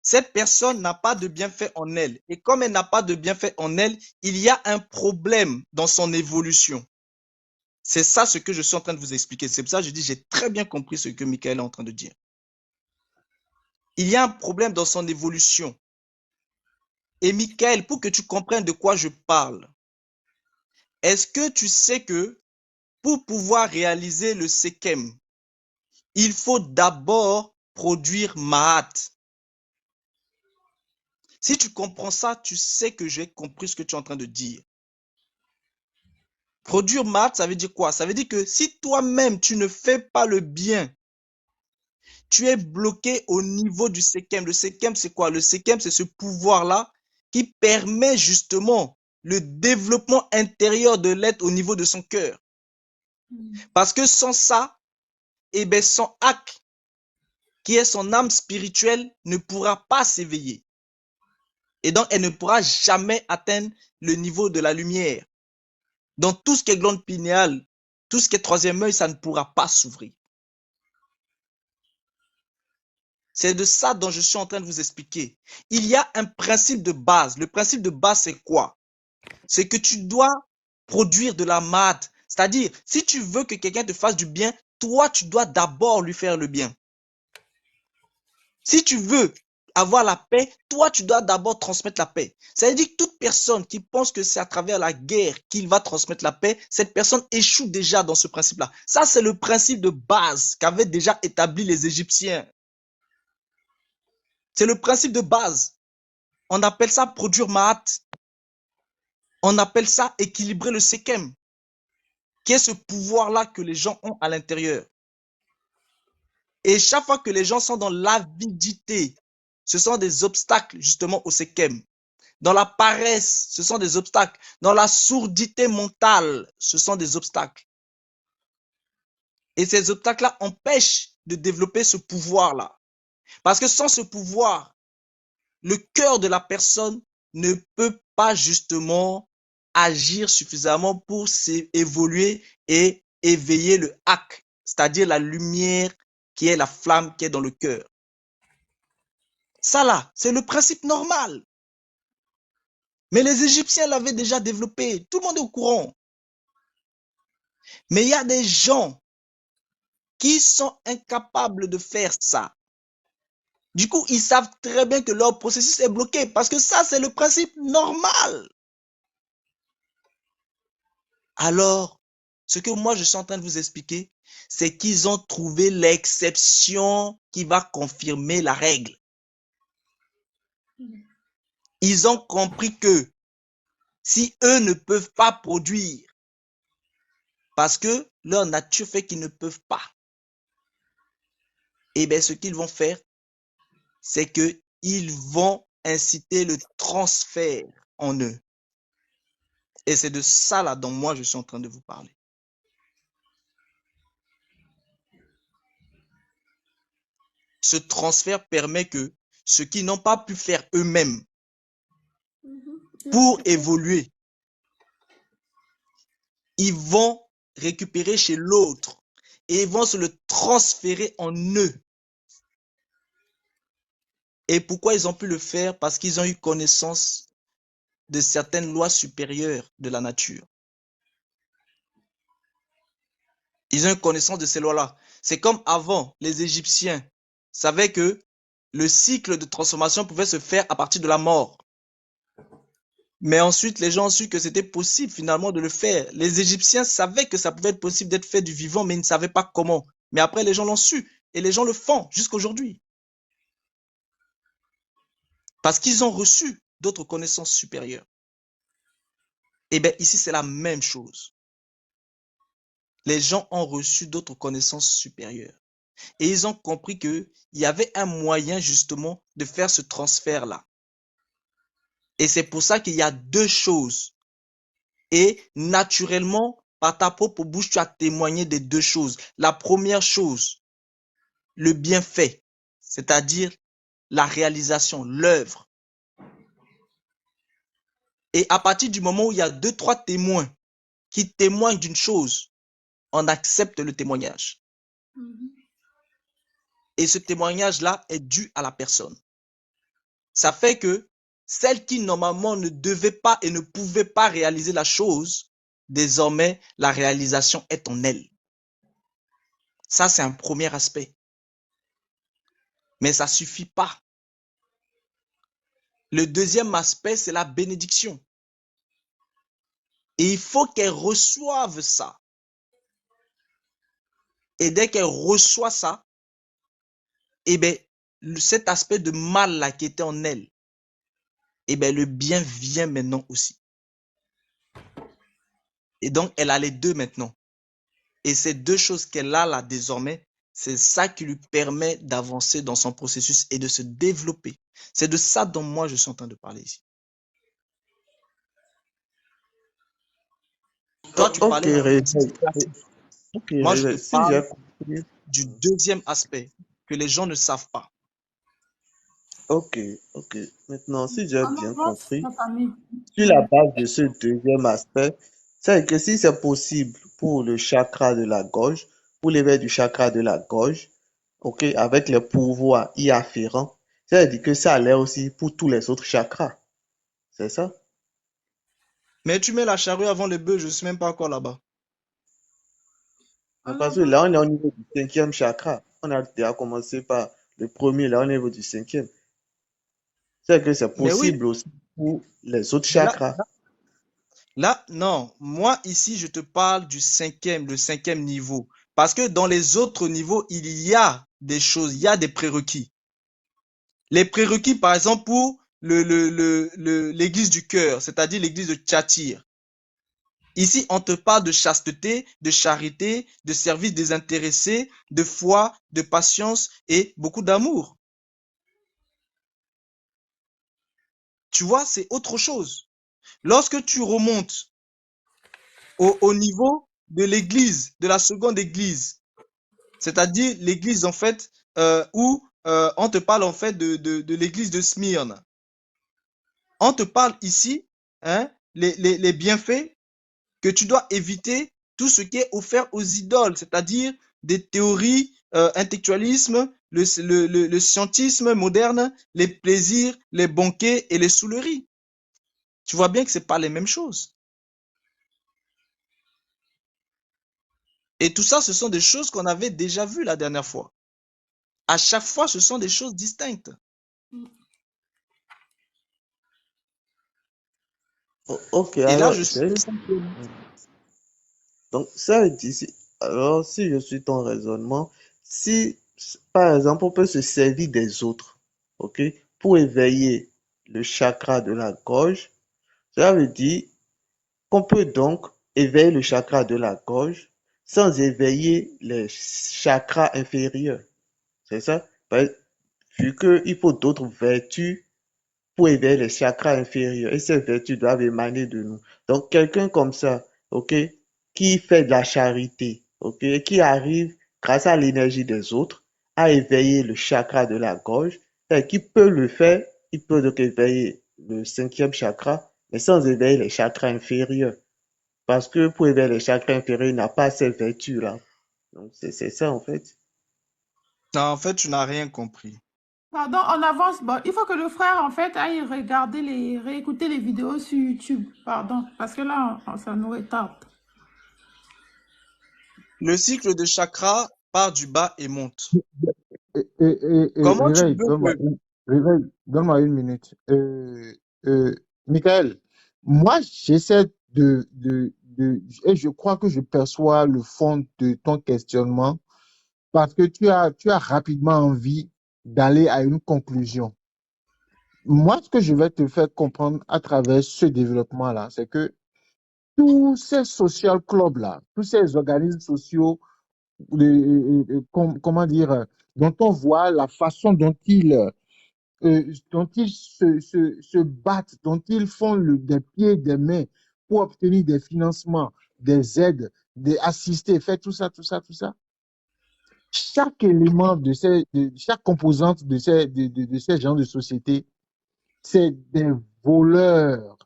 Cette personne n'a pas de bienfait en elle. Et comme elle n'a pas de bienfait en elle, il y a un problème dans son évolution. C'est ça ce que je suis en train de vous expliquer. C'est pour ça que je dis, j'ai très bien compris ce que Michael est en train de dire. Il y a un problème dans son évolution. Et Michael, pour que tu comprennes de quoi je parle, est-ce que tu sais que pour pouvoir réaliser le Sekem, il faut d'abord produire Mahat? Si tu comprends ça, tu sais que j'ai compris ce que tu es en train de dire. Produire Mahat, ça veut dire quoi? Ça veut dire que si toi-même, tu ne fais pas le bien, tu es bloqué au niveau du Sekem. Le Sekem, c'est quoi? Le Sekem, c'est ce pouvoir-là qui permet justement le développement intérieur de l'être au niveau de son cœur. Parce que sans ça, eh bien, son Ak, qui est son âme spirituelle, ne pourra pas s'éveiller. Et donc, elle ne pourra jamais atteindre le niveau de la lumière. Donc, tout ce qui est glande pinéale, tout ce qui est troisième œil, ça ne pourra pas s'ouvrir. C'est de ça dont je suis en train de vous expliquer. Il y a un principe de base. Le principe de base, c'est quoi? C'est que tu dois produire de la mat. C'est-à-dire, si tu veux que quelqu'un te fasse du bien, toi, tu dois d'abord lui faire le bien. Si tu veux avoir la paix, toi, tu dois d'abord transmettre la paix. Ça veut dire que toute personne qui pense que c'est à travers la guerre qu'il va transmettre la paix, cette personne échoue déjà dans ce principe-là. Ça, c'est le principe de base qu'avaient déjà établi les Égyptiens. C'est le principe de base. On appelle ça produire Mahat. On appelle ça équilibrer le Sekem, qui est ce pouvoir-là que les gens ont à l'intérieur. Et chaque fois que les gens sont dans l'avidité, ce sont des obstacles justement au Sekem. Dans la paresse, ce sont des obstacles. Dans la sourdité mentale, ce sont des obstacles. Et ces obstacles-là empêchent de développer ce pouvoir-là. Parce que sans ce pouvoir, le cœur de la personne ne peut pas justement agir suffisamment pour évoluer et éveiller le hak, c'est-à-dire la lumière qui est la flamme qui est dans le cœur. Ça là, c'est le principe normal. Mais les Égyptiens l'avaient déjà développé. Tout le monde est au courant. Mais il y a des gens qui sont incapables de faire ça. Du coup, ils savent très bien que leur processus est bloqué parce que ça, c'est le principe normal. Alors, ce que moi, je suis en train de vous expliquer, c'est qu'ils ont trouvé l'exception qui va confirmer la règle. Ils ont compris que si eux ne peuvent pas produire, parce que leur nature fait qu'ils ne peuvent pas, eh bien, ce qu'ils vont faire, c'est qu'ils vont inciter le transfert en eux. Et c'est de ça là dont moi je suis en train de vous parler. Ce transfert permet que ceux qui n'ont pas pu faire eux-mêmes pour évoluer, ils vont récupérer chez l'autre et ils vont se le transférer en eux. Et pourquoi ils ont pu le faire? Parce qu'ils ont eu connaissance de certaines lois supérieures de la nature. Ils ont eu connaissance de ces lois-là. C'est comme avant, les Égyptiens savaient que le cycle de transformation pouvait se faire à partir de la mort. Mais ensuite, les gens ont su que c'était possible finalement de le faire. Les Égyptiens savaient que ça pouvait être possible d'être fait du vivant, mais ils ne savaient pas comment. Mais après, les gens l'ont su et les gens le font jusqu'à aujourd'hui. Parce qu'ils ont reçu d'autres connaissances supérieures. Et bien ici, c'est la même chose. Les gens ont reçu d'autres connaissances supérieures. Et ils ont compris qu'il y avait un moyen justement de faire ce transfert-là. Et c'est pour ça qu'il y a deux choses. Et naturellement, par ta propre bouche, tu as témoigné des deux choses. La première chose, le bienfait, c'est-à-dire la réalisation, l'œuvre. Et à partir du moment où il y a 2-3 témoins qui témoignent d'une chose, on accepte le témoignage. Et ce témoignage-là est dû à la personne. Ça fait que celle qui normalement ne devait pas et ne pouvait pas réaliser la chose, désormais, la réalisation est en elle. Ça, c'est un premier aspect. Mais ça ne suffit pas. Le deuxième aspect, c'est la bénédiction. Et il faut qu'elle reçoive ça. Et dès qu'elle reçoit ça, eh bien, cet aspect de mal là qui était en elle, eh bien, le bien vient maintenant aussi. Et donc, elle a les deux maintenant. Et ces deux choses qu'elle a là désormais, c'est ça qui lui permet d'avancer dans son processus et de se développer. C'est de ça dont moi je suis en train de parler ici. Toi, tu parlais moi, je te parle du deuxième aspect que les gens ne savent pas. Ok. Maintenant, si j'ai bien compris, sur la base de ce deuxième aspect, c'est que si c'est possible pour le chakra de la gorge, pour l'éveil du chakra de la gorge, ok, avec les pouvoirs y afférents, c'est-à-dire que ça allait aussi pour tous les autres chakras. C'est ça? Mais tu mets la charrue avant le bœuf, je ne suis même pas encore là-bas. Parce que là, on est au niveau du 5e chakra. On a déjà commencé par le premier, là, on est au niveau du 5e. C'est que c'est possible aussi pour les autres chakras. Là, non. Moi, ici, je te parle du le 5e niveau. Parce que dans les autres niveaux, il y a des choses, il y a des prérequis. Les prérequis, par exemple, pour l'église du cœur, c'est-à-dire l'église de Tchatir. Ici, on te parle de chasteté, de charité, de service désintéressé, de foi, de patience et beaucoup d'amour. Tu vois, c'est autre chose. Lorsque tu remontes au niveau de l'église, de la seconde église, c'est-à-dire l'église en fait où on te parle en fait de l'église de Smyrne. On te parle ici, hein, les bienfaits que tu dois éviter tout ce qui est offert aux idoles, c'est-à-dire des théories, intellectualisme, le scientisme moderne, les plaisirs, les banquets et les souleries. Tu vois bien que ce n'est pas les mêmes choses. Et tout ça, ce sont des choses qu'on avait déjà vues la dernière fois. À chaque fois, ce sont des choses distinctes. Ok, Et là, alors, je suis simplement. donc ça dit, alors si je suis ton raisonnement, si par exemple on peut se servir des autres, ok, pour éveiller le chakra de la gorge, cela veut dire qu'on peut donc éveiller le chakra de la gorge sans éveiller les chakras inférieurs. C'est ça? Vu qu'il faut d'autres vertus pour éveiller les chakras inférieurs. Et ces vertus doivent émaner de nous. Donc, quelqu'un comme ça, ok, qui fait de la charité, ok, qui arrive, grâce à l'énergie des autres, à éveiller le chakra de la gorge, et qui peut le faire, il peut donc éveiller le cinquième chakra, mais sans éveiller les chakras inférieurs. Parce que pour éveiller les chakras inférieurs, il n'a pas ces vertus-là. Donc, c'est ça, en fait. Non, en fait, tu n'as rien compris. Pardon, on avance. Bon, il faut que le frère, en fait, aille regarder réécouter les vidéos sur YouTube. Pardon, parce que là, ça nous retarde. Le cycle de chakra part du bas et monte. Comment tu Réveil, veux que... donne-moi une minute. Michael, moi, j'essaie et je crois que je perçois le fond de ton questionnement parce que tu as rapidement envie d'aller à une conclusion. Moi, ce que je vais te faire comprendre à travers ce développement-là, c'est que tous ces social clubs-là, tous ces organismes sociaux, comment dire, dont on voit la façon dont ils se battent, dont ils font des pieds et des mains pour obtenir des financements, des aides, des assister, faire tout ça, tout ça, tout ça. Chaque élément chaque composante de ces gens de société, c'est des voleurs.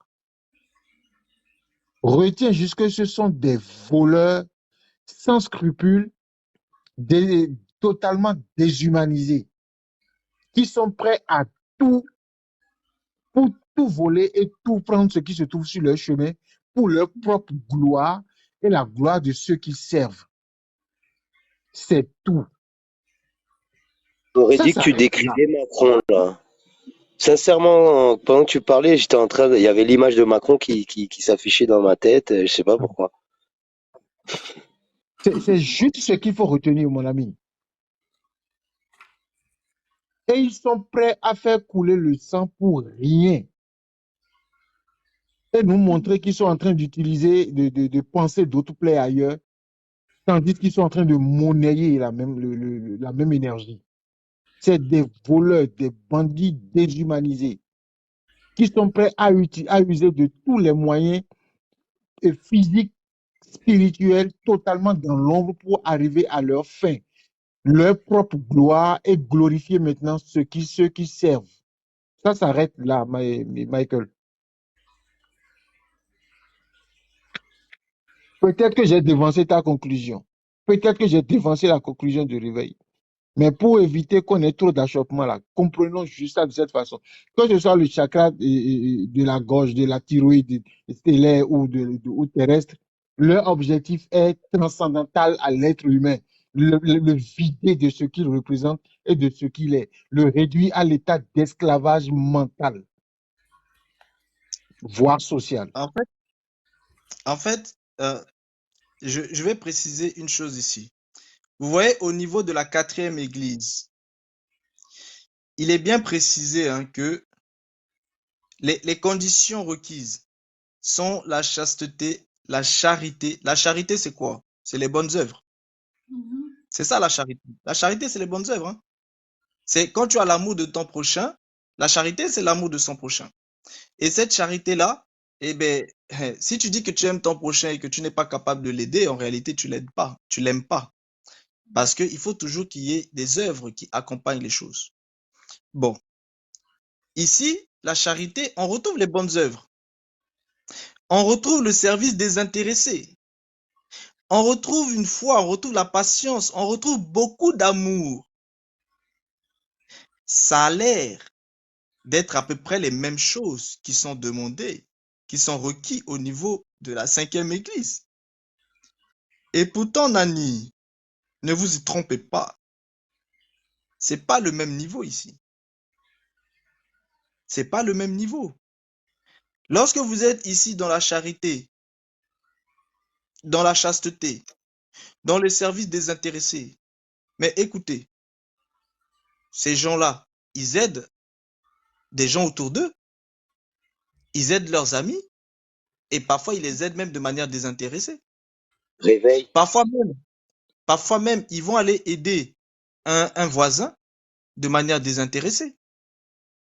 Retiens juste que ce sont des voleurs sans scrupules, totalement déshumanisés, qui sont prêts à tout, pour tout voler et tout prendre ce qui se trouve sur leur chemin pour leur propre gloire et la gloire de ceux qui servent. C'est tout. J'aurais Ça dit que tu s'arrête là. décrivais Macron, là. Sincèrement, pendant que tu parlais, il y avait l'image de Macron qui s'affichait dans ma tête, je sais pas pourquoi. C'est juste ce qu'il faut retenir, mon ami. Et ils sont prêts à faire couler le sang pour rien. Et nous montrer qu'ils sont en train d'utiliser, de penser d'autres plaies ailleurs, tandis qu'ils sont en train de monnayer la même énergie. C'est des voleurs, des bandits déshumanisés qui sont prêts à user de tous les moyens physiques, spirituels, totalement dans l'ombre pour arriver à leur fin, leur propre gloire et glorifier maintenant ceux qui servent. Ça s'arrête là, Michael. Peut-être que j'ai devancé ta conclusion. Peut-être que j'ai devancé la conclusion du réveil. Mais pour éviter qu'on ait trop d'achoppement là, comprenons juste ça de cette façon. Que ce soit le chakra de la gorge, de la thyroïde stellaire ou terrestre, leur objectif est transcendantal à l'être humain. Le vider de ce qu'il représente et de ce qu'il est. Le réduire à l'état d'esclavage mental, voire social. En fait, je vais préciser une chose ici. Vous voyez, au niveau de la 4e église, il est bien précisé que les conditions requises sont la chasteté, la charité. La charité, c'est quoi? C'est les bonnes œuvres. C'est ça la charité. La charité, c'est les bonnes œuvres. C'est quand tu as l'amour de ton prochain, la charité, c'est l'amour de son prochain. Et cette charité-là, eh ben, si tu dis que tu aimes ton prochain et que tu n'es pas capable de l'aider, en réalité, tu l'aides pas, tu l'aimes pas. Parce qu'il faut toujours qu'il y ait des œuvres qui accompagnent les choses. Bon, ici, la charité, on retrouve les bonnes œuvres. On retrouve le service désintéressé. On retrouve une foi, on retrouve la patience, on retrouve beaucoup d'amour. Ça a l'air d'être à peu près les mêmes choses qui sont demandées, qui sont requis au niveau de la 5e église. Et pourtant, Nani, ne vous y trompez pas. C'est pas le même niveau ici. C'est pas le même niveau. Lorsque vous êtes ici dans la charité, dans la chasteté, dans le service désintéressé, mais écoutez, ces gens-là, ils aident des gens autour d'eux, ils aident leurs amis, et parfois ils les aident même de manière désintéressée. Réveil. Parfois même, ils vont aller aider un voisin de manière désintéressée,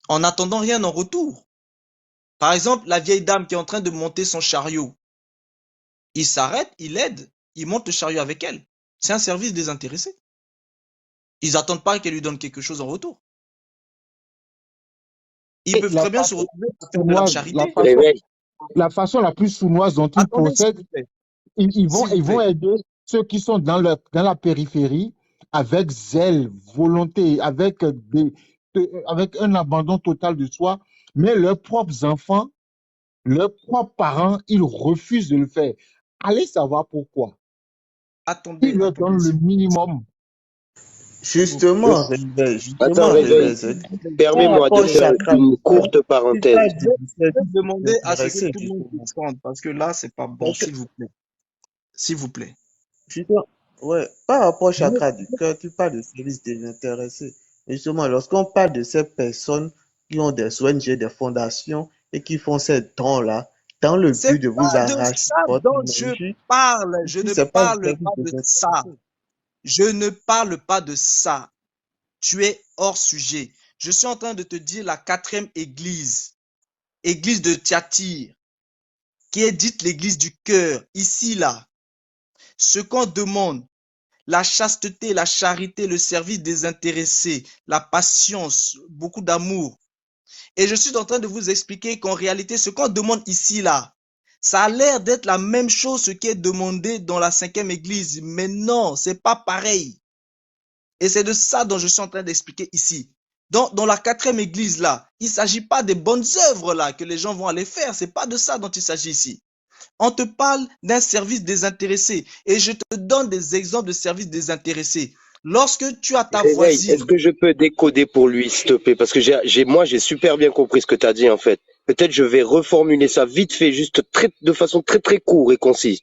en n'attendant rien en retour. Par exemple, la vieille dame qui est en train de monter son chariot, il s'arrête, il l'aide, il monte le chariot avec elle. C'est un service désintéressé. Ils n'attendent pas qu'elle lui donne quelque chose en retour. Ils peuvent très bien se retrouver à faire de la charité. Réveil. La façon la plus sournoise dont ils Attendez, s'il procèdent, vous plaît. ils S'il vous vont plaît. aider ceux qui sont dans la périphérie avec zèle, volonté, avec un abandon total de soi, mais leurs propres enfants, leurs propres parents, ils refusent de le faire. Allez savoir pourquoi. Ils leur donnent le minimum. Justement, Réveil, Attends, Réveil, permets-moi de faire une courte parenthèse. Je vais demander à ce que tout le monde descende, parce que là, c'est pas bon, s'il vous plaît. S'il vous plaît. Ouais, par rapport au chakra du cœur, tu parles de services désintéressés. Justement, lorsqu'on parle de ces personnes qui ont des ONG, des fondations et qui font ces dons-là, dans le C'est but de vous pas de arracher ça votre dont je énergie, parle. Je si ne c'est pas le parle service pas de ça. désintéressé. Je ne parle pas de ça. Tu es hors sujet. Je suis en train de te dire la 4e église, église de Thyatire, qui est dite l'église du cœur, ici, là. Ce qu'on demande, la chasteté, la charité, le service désintéressé, la patience, beaucoup d'amour. Et je suis en train de vous expliquer qu'en réalité, ce qu'on demande ici, là, ça a l'air d'être la même chose ce qui est demandé dans la 5e église. Mais non, c'est pas pareil. Et c'est de ça dont je suis en train d'expliquer ici. Dans la 4e église, là, il ne s'agit pas des bonnes œuvres là que les gens vont aller faire. C'est pas de ça dont il s'agit ici. On te parle d'un service désintéressé. Et je te donne des exemples de services désintéressés. Lorsque tu as ta voisine. Est-ce que je peux décoder pour lui, s'il te plaît? Parce que moi, j'ai super bien compris ce que tu as dit, en fait. Peut-être je vais reformuler ça vite fait, juste de façon très, très courte et concise.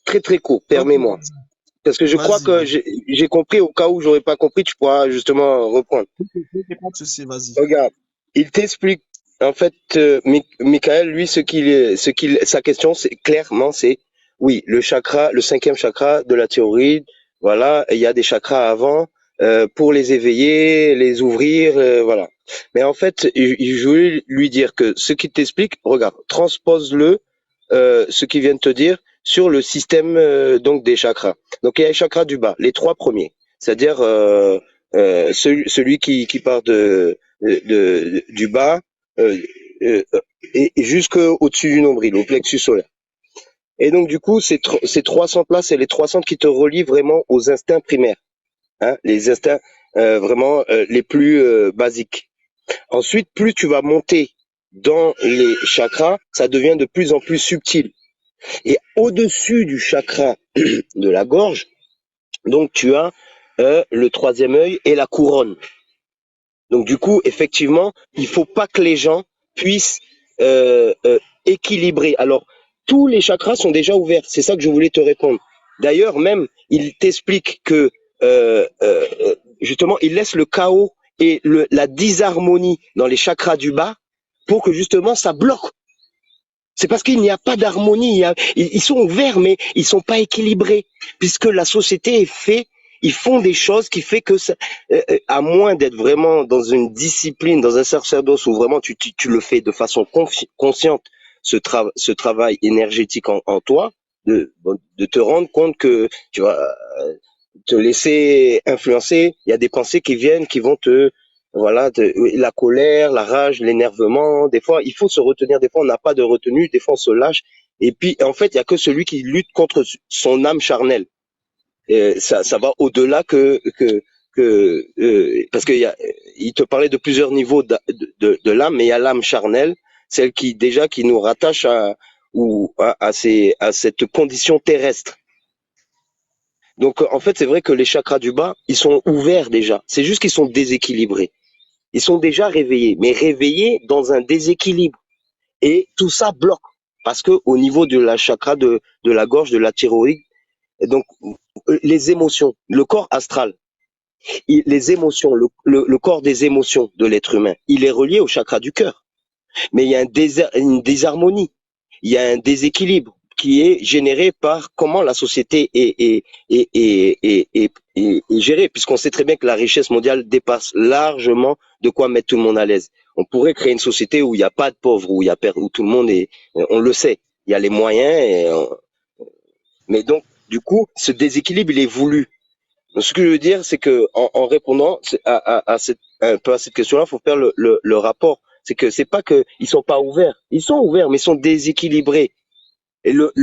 Très, très court, permets-moi. Parce que je crois que j'ai compris. Au cas où j'aurais pas compris, tu pourras justement reprendre. Pas de souci, vas-y. Regarde, il t'explique. En fait, Michael, lui, sa question, c'est clairement, c'est oui, le chakra, le 5e chakra de la thyroïde. Voilà, il y a des chakras avant pour les éveiller, les ouvrir, voilà. Mais en fait, je voulais lui dire que ce qu'il t'explique, regarde, transpose-le, ce qu'il vient de te dire, sur le système donc des chakras. Donc il y a les chakras du bas, les 3 premiers, c'est-à-dire celui qui part du bas et jusqu'au-dessus du nombril, au plexus solaire. Et donc du coup, ces 300 là, c'est les 300 qui te relient vraiment aux instincts primaires, hein, les instincts vraiment les plus basiques. Ensuite, plus tu vas monter dans les chakras, ça devient de plus en plus subtil. Et au-dessus du chakra de la gorge, donc tu as le 3e œil et la couronne. Donc du coup, effectivement, il faut pas que les gens puissent équilibrer. Alors, tous les chakras sont déjà ouverts. C'est ça que je voulais te répondre. D'ailleurs, même, il t'explique que justement, il laisse le chaos et la disharmonie dans les chakras du bas pour que justement ça bloque. C'est parce qu'il n'y a pas d'harmonie. Ils sont ouverts, mais ils sont pas équilibrés, puisque la société est faite. Ils font des choses qui fait que, ça, à moins d'être vraiment dans une discipline, dans un sacerdoce où vraiment tu le fais de façon consciente, ce travail énergétique en toi, de te rendre compte que tu vois, te laisser influencer. Il y a des pensées qui viennent, qui vont la colère, la rage, l'énervement. Des fois, il faut se retenir. Des fois, on n'a pas de retenue. Des fois, on se lâche. Et puis, en fait, il y a que celui qui lutte contre son âme charnelle. Et ça va au-delà parce il te parlait de plusieurs niveaux de l'âme, mais il y a l'âme charnelle, celle qui nous rattache à cette condition terrestre. Donc en fait, c'est vrai que les chakras du bas, ils sont ouverts déjà. C'est juste qu'ils sont déséquilibrés. Ils sont déjà réveillés, mais réveillés dans un déséquilibre. Et tout ça bloque parce que au niveau de la chakra de la gorge, de la thyroïde, donc les émotions, le corps astral, les émotions, le corps des émotions de l'être humain, il est relié au chakra du cœur. Mais il y a une désharmonie, il y a un déséquilibre qui est généré par comment la société est gérée, puisqu'on sait très bien que la richesse mondiale dépasse largement de quoi mettre tout le monde à l'aise. On pourrait créer une société où il n'y a pas de pauvres, où tout le monde est, on le sait, il y a les moyens, mais donc, du coup, ce déséquilibre, il est voulu. Donc, ce que je veux dire, c'est que en répondant un peu à cette question-là, il faut faire le rapport. C'est que c'est pas que ils sont pas ouverts. Ils sont ouverts, mais ils sont déséquilibrés. Et le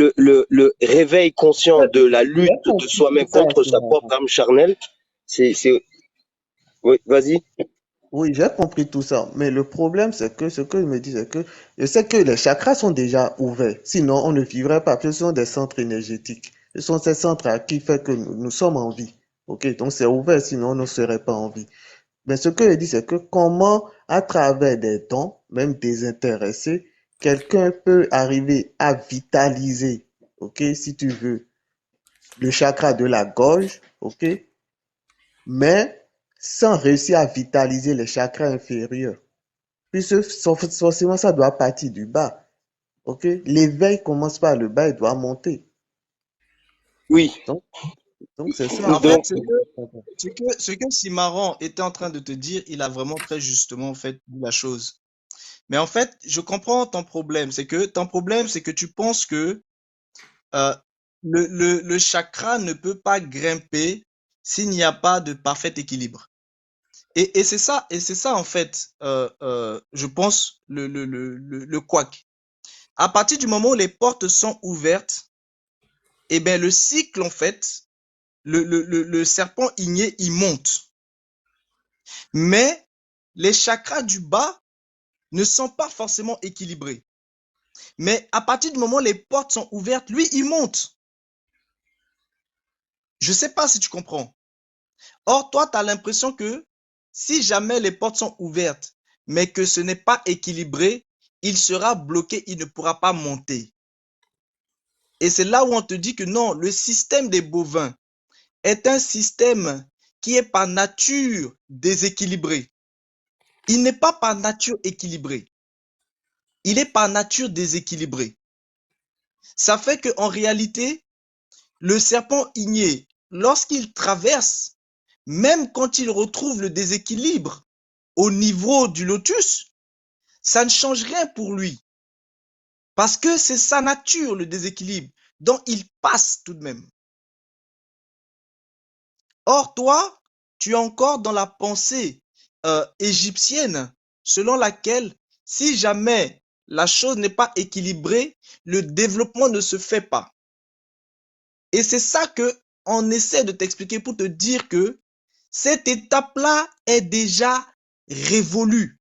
réveil conscient de la J'ai lutte de compris soi-même tout ça, contre sa propre âme charnelle, oui, vas-y. Oui, j'ai compris tout ça. Mais le problème, c'est que ce que je me dis, c'est que je sais que les chakras sont déjà ouverts. Sinon, on ne vivrait pas. Ce sont des centres énergétiques. Ce sont ces centres qui font que nous sommes en vie. OK? Donc, c'est ouvert, sinon on ne serait pas en vie. Mais ce que je dis, c'est que comment, à travers des dons, même désintéressés, quelqu'un peut arriver à vitaliser, OK, si tu veux, le chakra de la gorge, OK, mais sans réussir à vitaliser les chakras inférieurs. Puisque forcément, ça doit partir du bas. OK? L'éveil commence par le bas et doit monter. Oui. Donc, donc c'est ça, En en fait. fait, Donc, ce que Simaran était en train de te dire, il a vraiment très justement en fait dit la chose. Mais en fait, je comprends ton problème. C'est que ton problème, c'est que tu penses que euh, le chakra ne peut pas grimper s'il n'y a pas de parfait équilibre. Et c'est ça en fait, je pense, le couac. À partir du moment où les portes sont ouvertes, eh bien le cycle en fait, le serpent igné, il monte. Mais les chakras du bas ne sont pas forcément équilibrés. Mais à partir du moment où les portes sont ouvertes, lui, il monte. Je ne sais pas si tu comprends. Or, toi, tu as l'impression que si jamais les portes sont ouvertes, mais que ce n'est pas équilibré, il sera bloqué, il ne pourra pas monter. Et c'est là où on te dit que non, le système des bovins est un système qui est par nature déséquilibré. Il n'est pas par nature équilibré. Il est par nature déséquilibré. Ça fait qu'en réalité, le serpent igné, lorsqu'il traverse, même quand il retrouve le déséquilibre au niveau du lotus, ça ne change rien pour lui. Parce que c'est sa nature, le déséquilibre, dont il passe tout de même. Or, toi, tu es encore dans la pensée égyptienne, selon laquelle, si jamais la chose n'est pas équilibrée, le développement ne se fait pas. Et c'est ça que on essaie de t'expliquer pour te dire que cette étape-là est déjà révolue.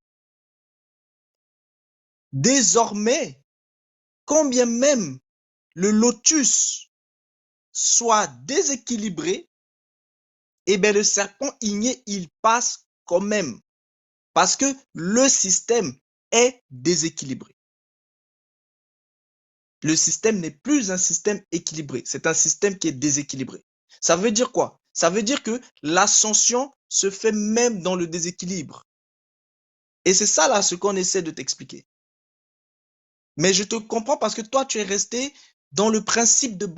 Désormais, quand bien même le lotus soit déséquilibré, eh bien le serpent igné, il passe quand même. Parce que le système est déséquilibré. Le système n'est plus un système équilibré, c'est un système qui est déséquilibré. Ça veut dire quoi? Ça veut dire que l'ascension se fait même dans le déséquilibre. Et c'est ça là ce qu'on essaie de t'expliquer. Mais je te comprends parce que toi, tu es resté dans le principe de base.